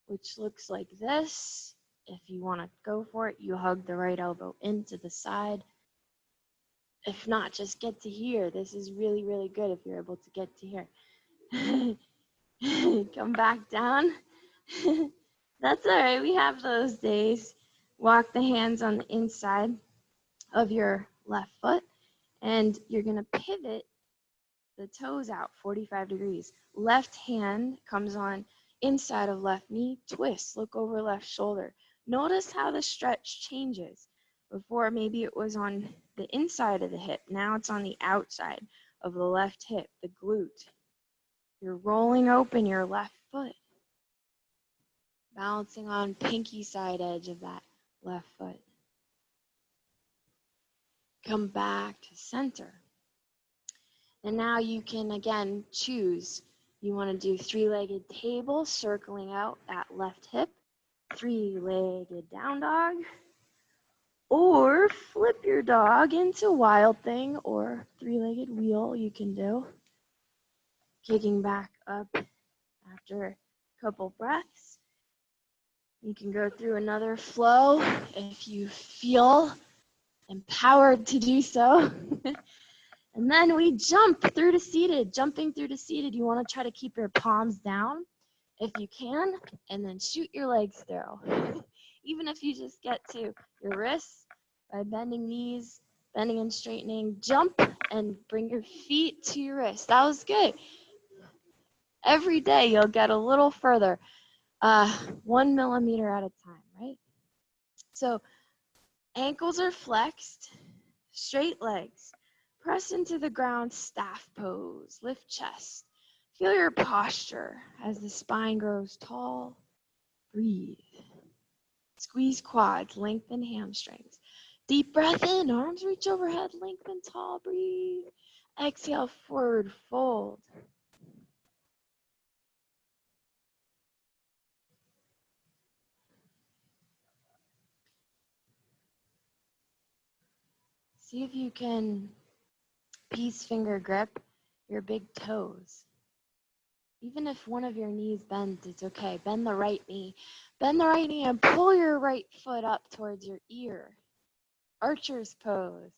which looks like this. If you want to go for it, you hug the right elbow into the side. If not, just get to here. This is really, really good if you're able to get to here. Come back down. That's all right. We have those days. Walk the hands on the inside of your left foot, and you're going to pivot the toes out 45 degrees. Left hand comes on inside of left knee, twist, look over left shoulder. Notice how the stretch changes. Before, maybe it was on the inside of the hip. Now it's on the outside of the left hip, the glute. You're rolling open your left foot, balancing on pinky side edge of that left foot. Come back to center. And now you can, again, choose. You want to do three-legged table, circling out at left hip, three-legged down dog, or flip your dog into wild thing or three-legged wheel you can do. Kicking back up after a couple breaths. You can go through another flow if you feel empowered to do so. And then we jump through to seated. Jumping through to seated, you want to try to keep your palms down if you can, and then shoot your legs through. Even if you just get to your wrists by bending knees, bending and straightening, jump and bring your feet to your wrists. That was good. Every day you'll get a little further, 1 millimeter at a time, right? So ankles are flexed, straight legs. Press into the ground, staff pose, lift chest. Feel your posture as the spine grows tall. Breathe. Squeeze quads, lengthen hamstrings. Deep breath in, arms reach overhead, lengthen tall, breathe. Exhale, forward fold. See if you can peace finger grip your big toes. Even if one of your knees bends, it's okay. Bend the right knee. Bend the right knee and pull your right foot up towards your ear. Archer's pose.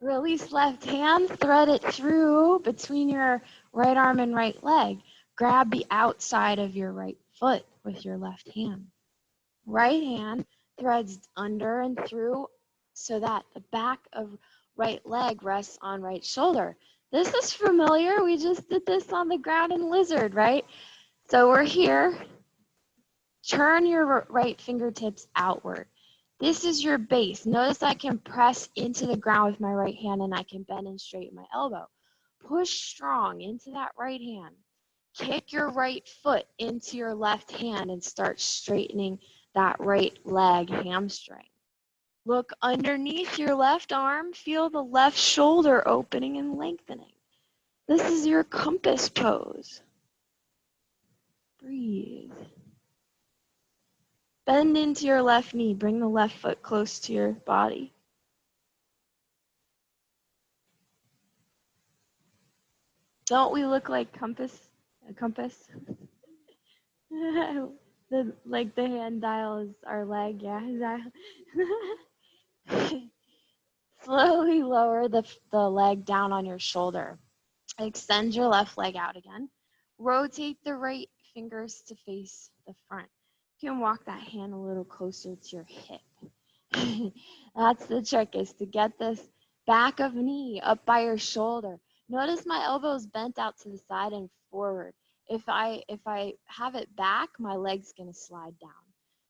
Release left hand, thread it through between your right arm and right leg. Grab the outside of your right foot with your left hand. Right hand threads under and through so that the back of right leg rests on right shoulder. This is familiar. We just did this on the ground in lizard, right? So we're here. Turn your right fingertips outward. This is your base. Notice I can press into the ground with my right hand and I can bend and straighten my elbow. Push strong into that right hand. Kick your right foot into your left hand and start straightening that right leg hamstring. Look underneath your left arm. Feel the left shoulder opening and lengthening. This is your compass pose. Breathe. Bend into your left knee. Bring the left foot close to your body. Don't we look like a compass? Like the hand dial is our leg, yeah. Slowly lower the leg down on your shoulder. Extend your left leg out again. Rotate the right fingers to face the front. You can walk that hand a little closer to your hip. That's the trick, is to get this back of knee up by your shoulder. Notice my elbows bent out to the side and forward. If I have it back, my leg's going to slide down.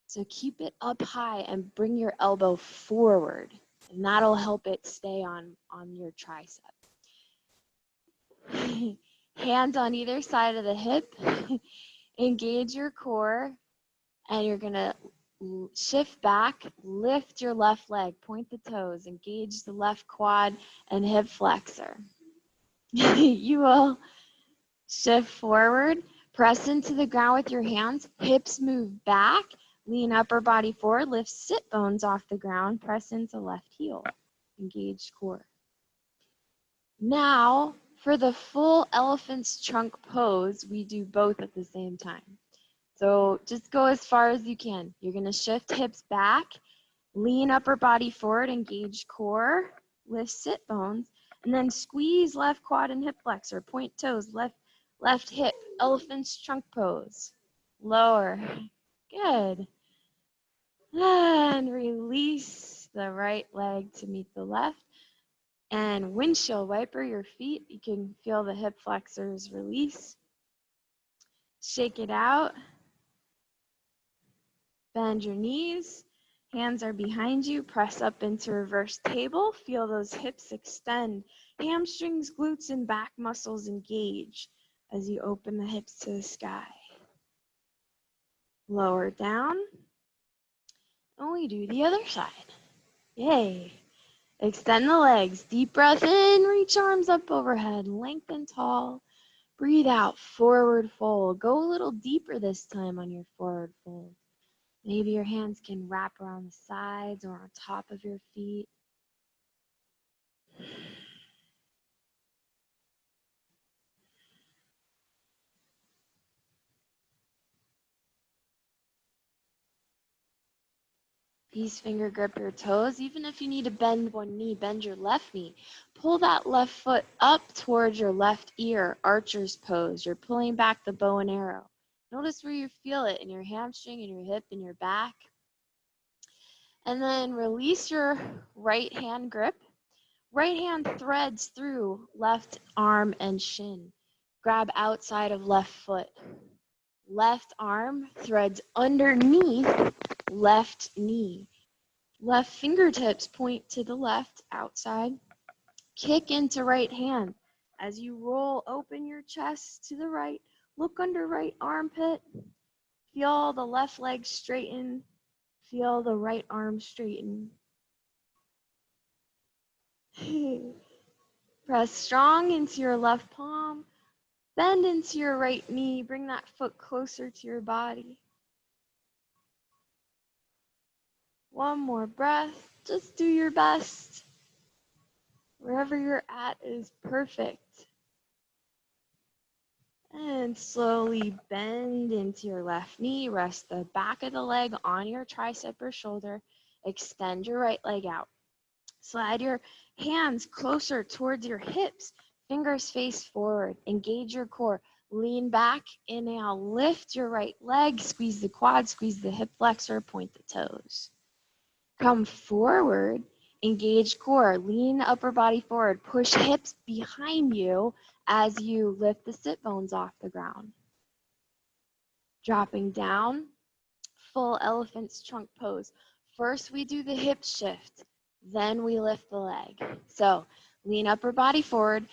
So keep it up high and bring your elbow forward, and that'll help it stay on your tricep. Hands on either side of the hip. Engage your core, and you're going to shift back, lift your left leg, point the toes, engage the left quad and hip flexor. You will shift forward, press into the ground with your hands, hips move back, lean upper body forward, lift sit bones off the ground, press into left heel, engage core. Now, for the full elephant's trunk pose, we do both at the same time. So just go as far as you can. You're going to shift hips back, lean upper body forward, engage core, lift sit bones, and then squeeze left quad and hip flexor, point toes, left hip, elephant's trunk pose. Lower. Good. And release the right leg to meet the left. And windshield wiper your feet. You can feel the hip flexors release. Shake it out. Bend your knees. Hands are behind you. Press up into reverse table. Feel those hips extend. Hamstrings, glutes, and back muscles engage as you open the hips to the sky. Lower down. And we do the other side. Yay. Extend the legs. Deep breath in. Reach arms up overhead. Lengthen tall. Breathe out, forward fold. Go a little deeper this time on your forward fold. Maybe your hands can wrap around the sides or on top of your feet. Peace finger grip your toes. Even if you need to bend one knee, bend your left knee. Pull that left foot up towards your left ear, archer's pose. You're pulling back the bow and arrow. Notice where you feel it in your hamstring, in your hip, in your back. And then release your right hand grip. Right hand threads through left arm and shin. Grab outside of left foot. Left arm threads underneath left knee. Left fingertips point to the left outside. Kick into right hand. As you roll, open your chest to the right. Look under right armpit. Feel the left leg straighten. Feel the right arm straighten. Press strong into your left palm. Bend into your right knee. Bring that foot closer to your body. One more breath. Just do your best. Wherever you're at is perfect. And slowly bend into your left knee. Rest the back of the leg on your tricep or shoulder. Extend your right leg out. Slide your hands closer towards your hips. Fingers face forward. Engage your core. Lean back. Inhale. Lift your right leg. Squeeze the quad. Squeeze the hip flexor. Point the toes. Come forward. Engage core. Lean upper body forward. Push hips behind you as you lift the sit bones off the ground. Dropping down. Full elephant's trunk pose. First we do the hip shift. Then we lift the leg. So lean upper body forward.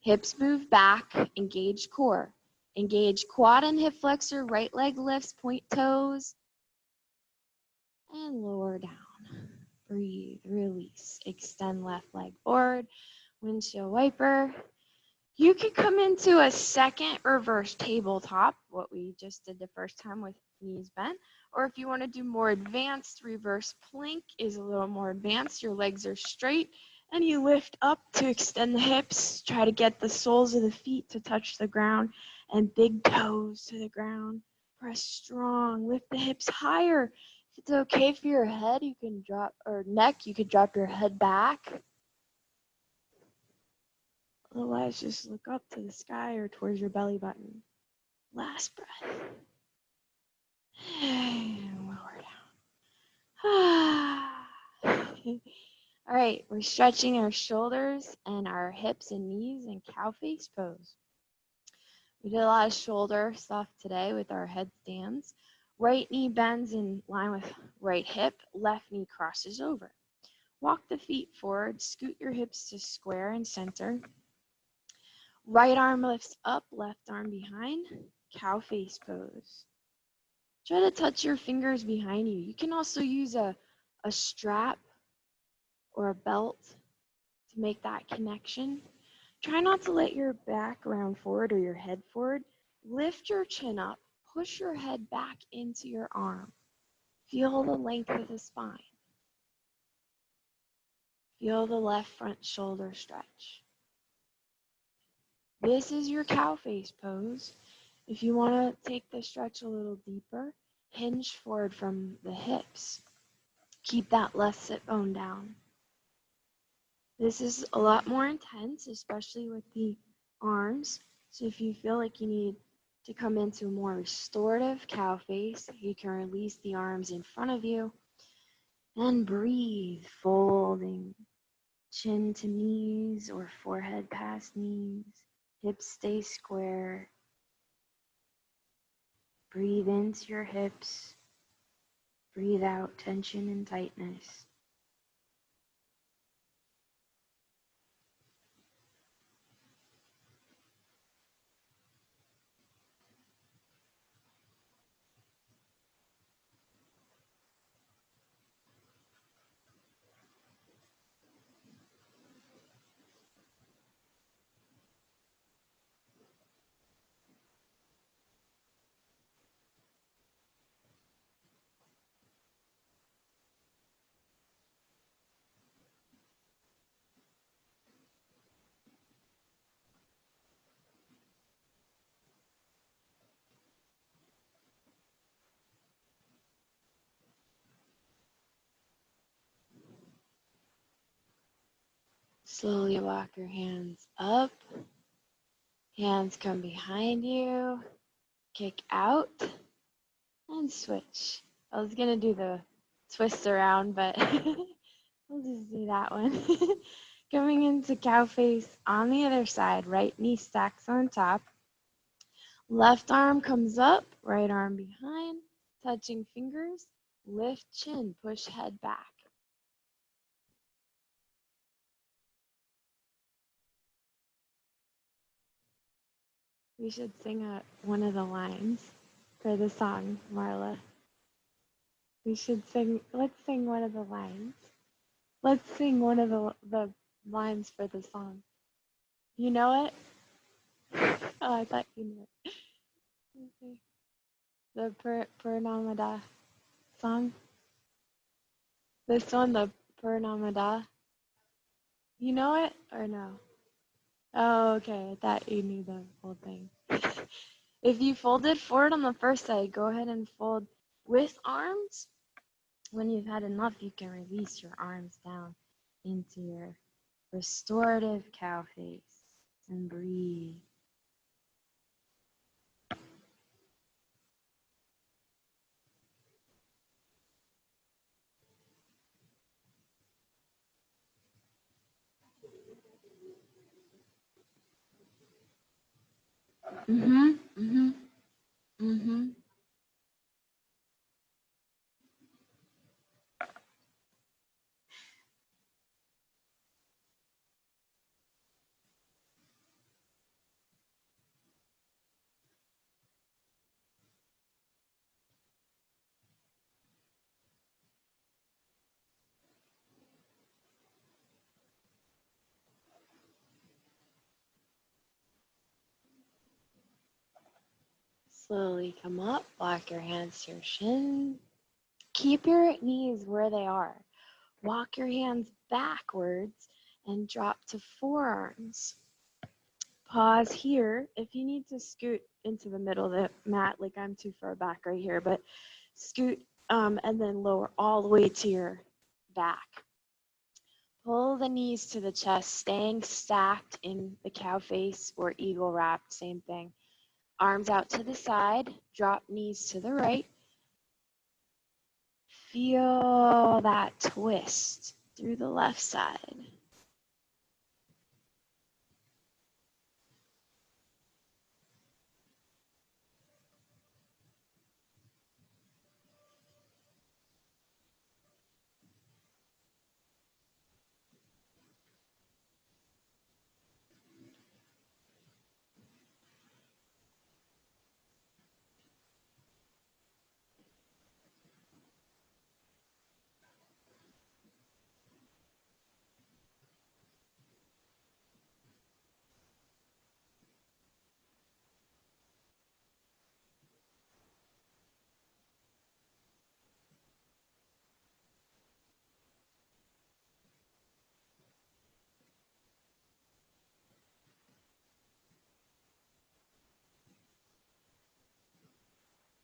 Hips move back. Engage core. Engage quad and hip flexor. Right leg lifts. Point toes. And lower down. Breathe, release, extend left leg forward, windshield wiper. You can come into a second reverse tabletop, what we just did the first time with knees bent, or if you want to do more advanced, reverse plank is a little more advanced. Your legs are straight and you lift up to extend the hips. Try to get the soles of the feet to touch the ground and big toes to the ground. Press strong, lift the hips higher. If it's okay for your head, you can drop, or neck, you could drop your head back. Otherwise, just look up to the sky or towards your belly button. Last breath. And lower down. All right, we're stretching our shoulders and our hips and knees in cow face pose. We did a lot of shoulder stuff today with our headstands. Right knee bends in line with right hip, left knee crosses over. Walk the feet forward, scoot your hips to square and center. Right arm lifts up, left arm behind, cow face pose. Try to touch your fingers behind you. You can also use a strap or a belt to make that connection. Try not to let your back round forward or your head forward. Lift your chin up. Push your head back into your arm. Feel the length of the spine. Feel the left front shoulder stretch. This is your cow face pose. If you want to take the stretch a little deeper, hinge forward from the hips. Keep that left sit bone down. This is a lot more intense, especially with the arms. So if you feel like you need to come into a more restorative cow face, you can release the arms in front of you and breathe, folding chin to knees or forehead past knees. Hips stay square. Breathe into your hips. Breathe out tension and tightness. Slowly walk your hands up. Hands come behind you. Kick out and switch. I was going to do the twist around, but we'll just do that one. Coming into cow face on the other side. Right knee stacks on top. Left arm comes up. Right arm behind. Touching fingers. Lift chin. Push head back. We should sing one of the lines for the song, Marla. We should sing, let's sing one of the lines. Let's sing one of the lines for the song. You know it? Oh, I thought you knew it. Okay. The Purnamada song. This one, the Purnamada. You know it or no? Oh, okay. I thought you knew the whole thing. If you folded forward on the first side, go ahead and fold with arms. When you've had enough, you can release your arms down into your restorative cow face and breathe. Mm-hmm. Mm-hmm. Mm-hmm. Slowly come up, walk your hands to your shin. Keep your knees where they are. Walk your hands backwards and drop to forearms. Pause here. If you need to scoot into the middle of the mat, like I'm too far back right here, but scoot and then lower all the way to your back. Pull the knees to the chest, staying stacked in the cow face or eagle wrap, same thing. Arms out to the side, drop knees to the right. Feel that twist through the left side.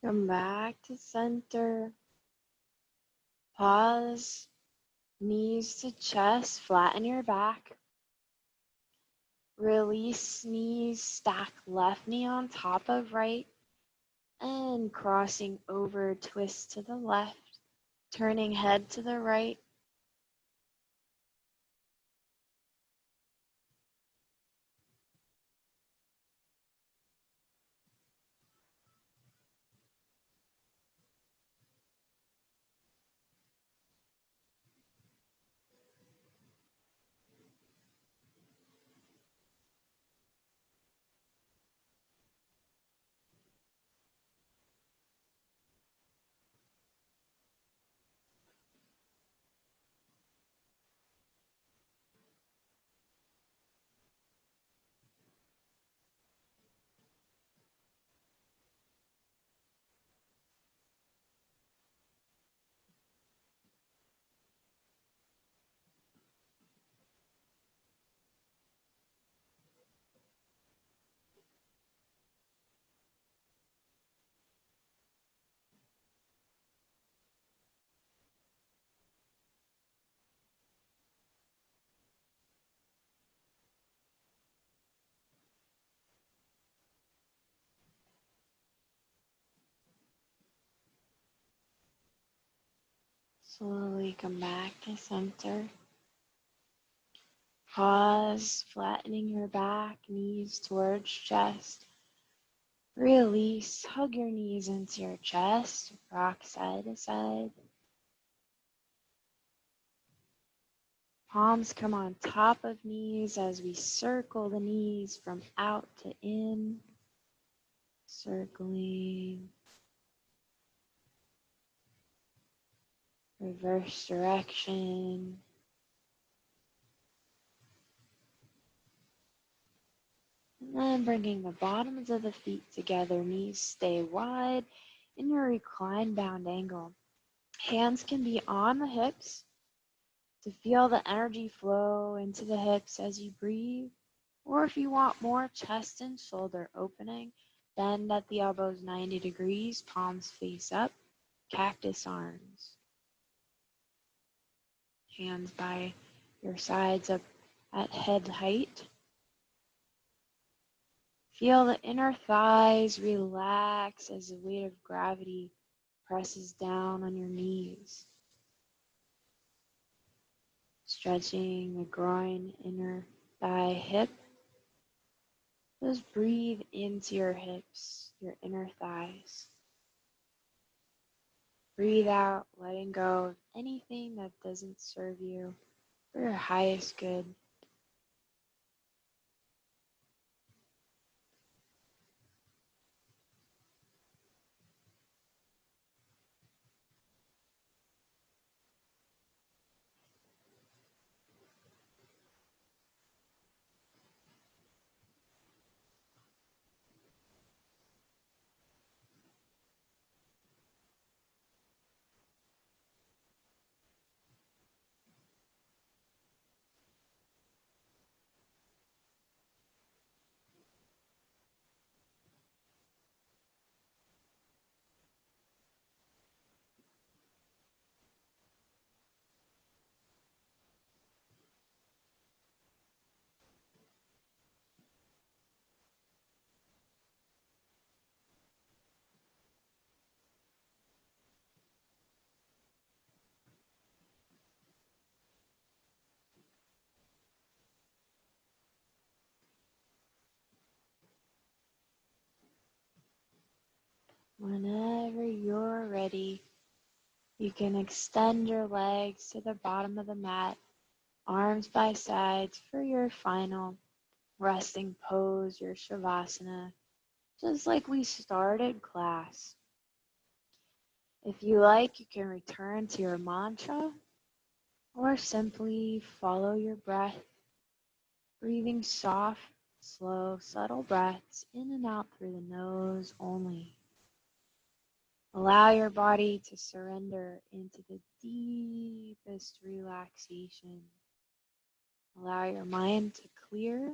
Come back to center. Pause. Knees to chest, flatten your back. Release knees, stack left knee on top of right. And crossing over, twist to the left. Turning head to the right. Slowly come back to center. Pause, flattening your back, knees towards chest. Release, hug your knees into your chest, rock side to side. Palms come on top of knees as we circle the knees from out to in. Circling. Reverse direction. And then bringing the bottoms of the feet together, knees stay wide in your reclined bound angle. Hands can be on the hips to feel the energy flow into the hips as you breathe. Or if you want more chest and shoulder opening, bend at the elbows 90 degrees, palms face up, cactus arms. Hands by your sides up at head height. Feel the inner thighs relax as the weight of gravity presses down on your knees. Stretching the groin, inner thigh, hip. Just breathe into your hips, your inner thighs. Breathe out, letting go of anything that doesn't serve you for your highest good. Whenever you're ready, you can extend your legs to the bottom of the mat, arms by sides for your final resting pose, your Shavasana, just like we started class. If you like, you can return to your mantra or simply follow your breath, breathing soft, slow, subtle breaths in and out through the nose only. Allow your body to surrender into the deepest relaxation. Allow your mind to clear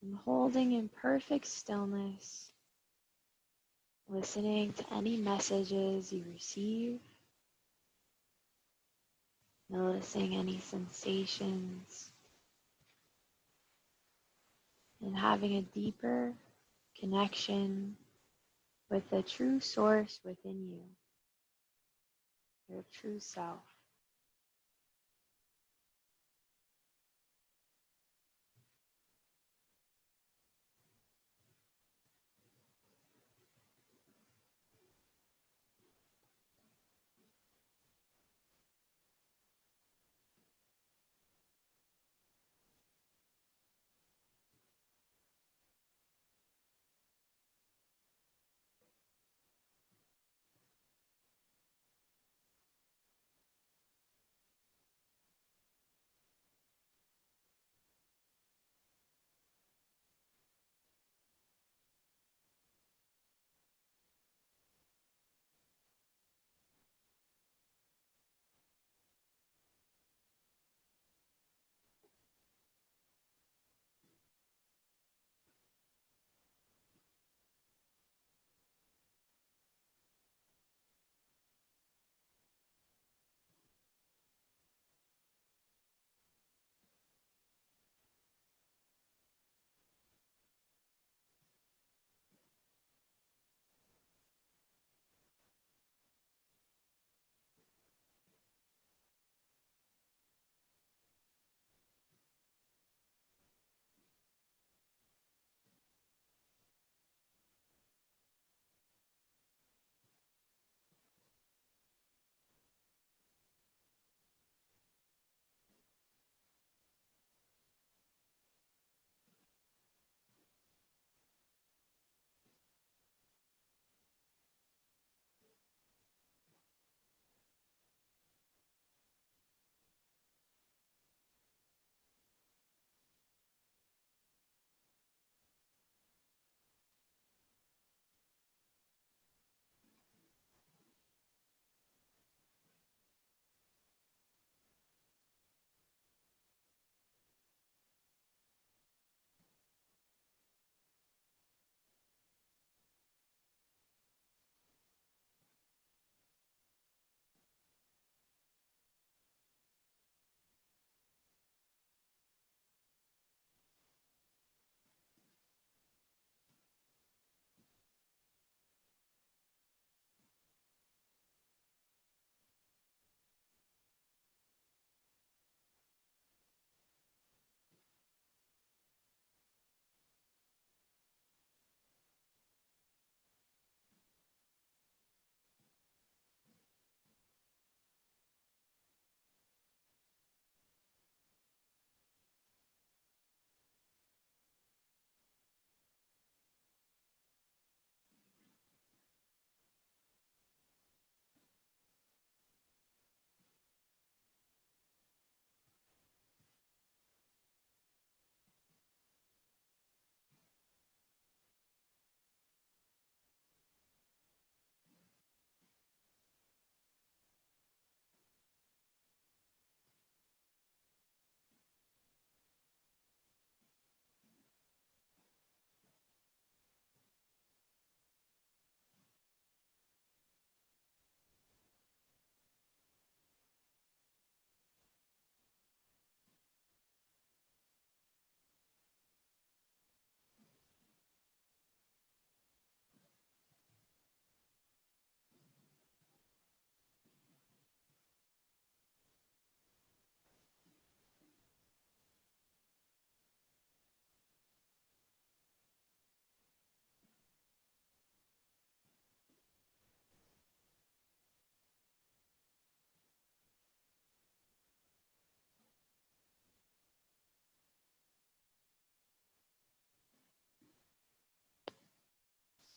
and holding in perfect stillness, listening to any messages you receive, noticing any sensations, and having a deeper connection with the true source within you, your true self.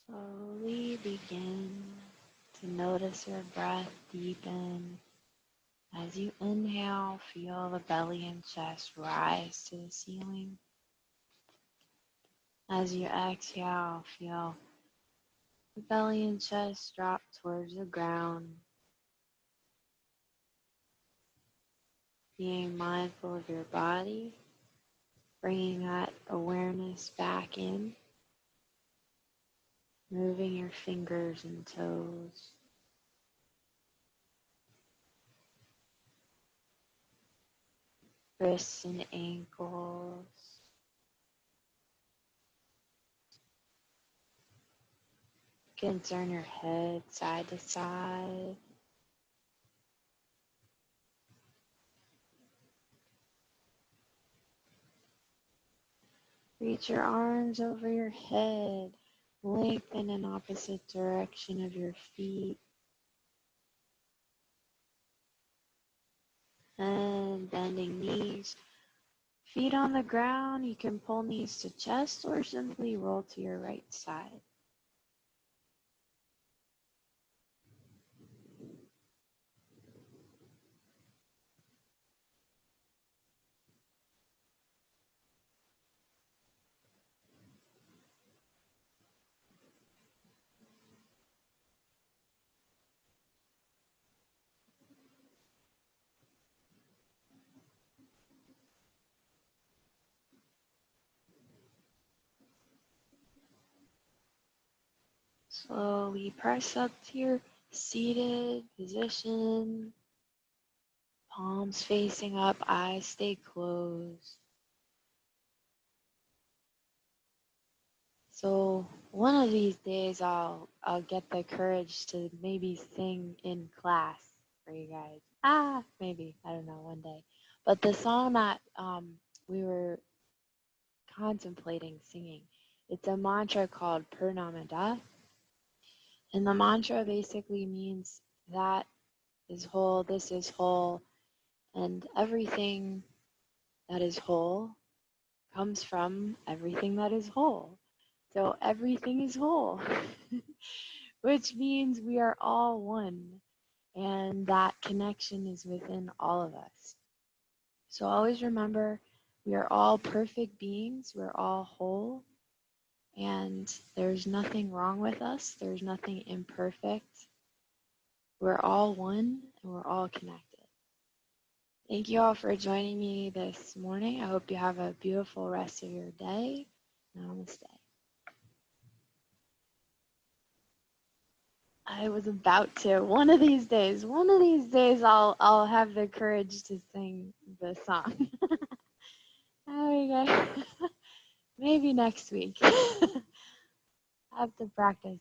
Slowly begin to notice your breath deepen. As you inhale, feel the belly and chest rise to the ceiling. As you exhale, feel the belly and chest drop towards the ground. Being mindful of your body, bringing that awareness back in, moving your fingers and toes. Wrists and ankles. You can turn your head side to side. Reach your arms over your head. Lengthen in opposite direction of your feet. And bending knees. Feet on the ground. You can pull knees to chest or simply roll to your right side. Slowly press up to your seated position. Palms facing up, eyes stay closed. So one of these days I'll get the courage to maybe sing in class for you guys. Maybe, I don't know, one day. But the song that we were contemplating singing, it's a mantra called Purnamada. And the mantra basically means that is whole, this is whole, and everything that is whole comes from everything that is whole. So everything is whole, which means we are all one, and that connection is within all of us. So always remember, we are all perfect beings, we're all whole, and there's nothing wrong with us, there's nothing imperfect. We're all one, and we're all connected. Thank you all for joining me this morning. I hope you have a beautiful rest of your day. Namaste. I was about to. One of these days, I'll have the courage to sing the song. There we go. Maybe next week. I have to practice.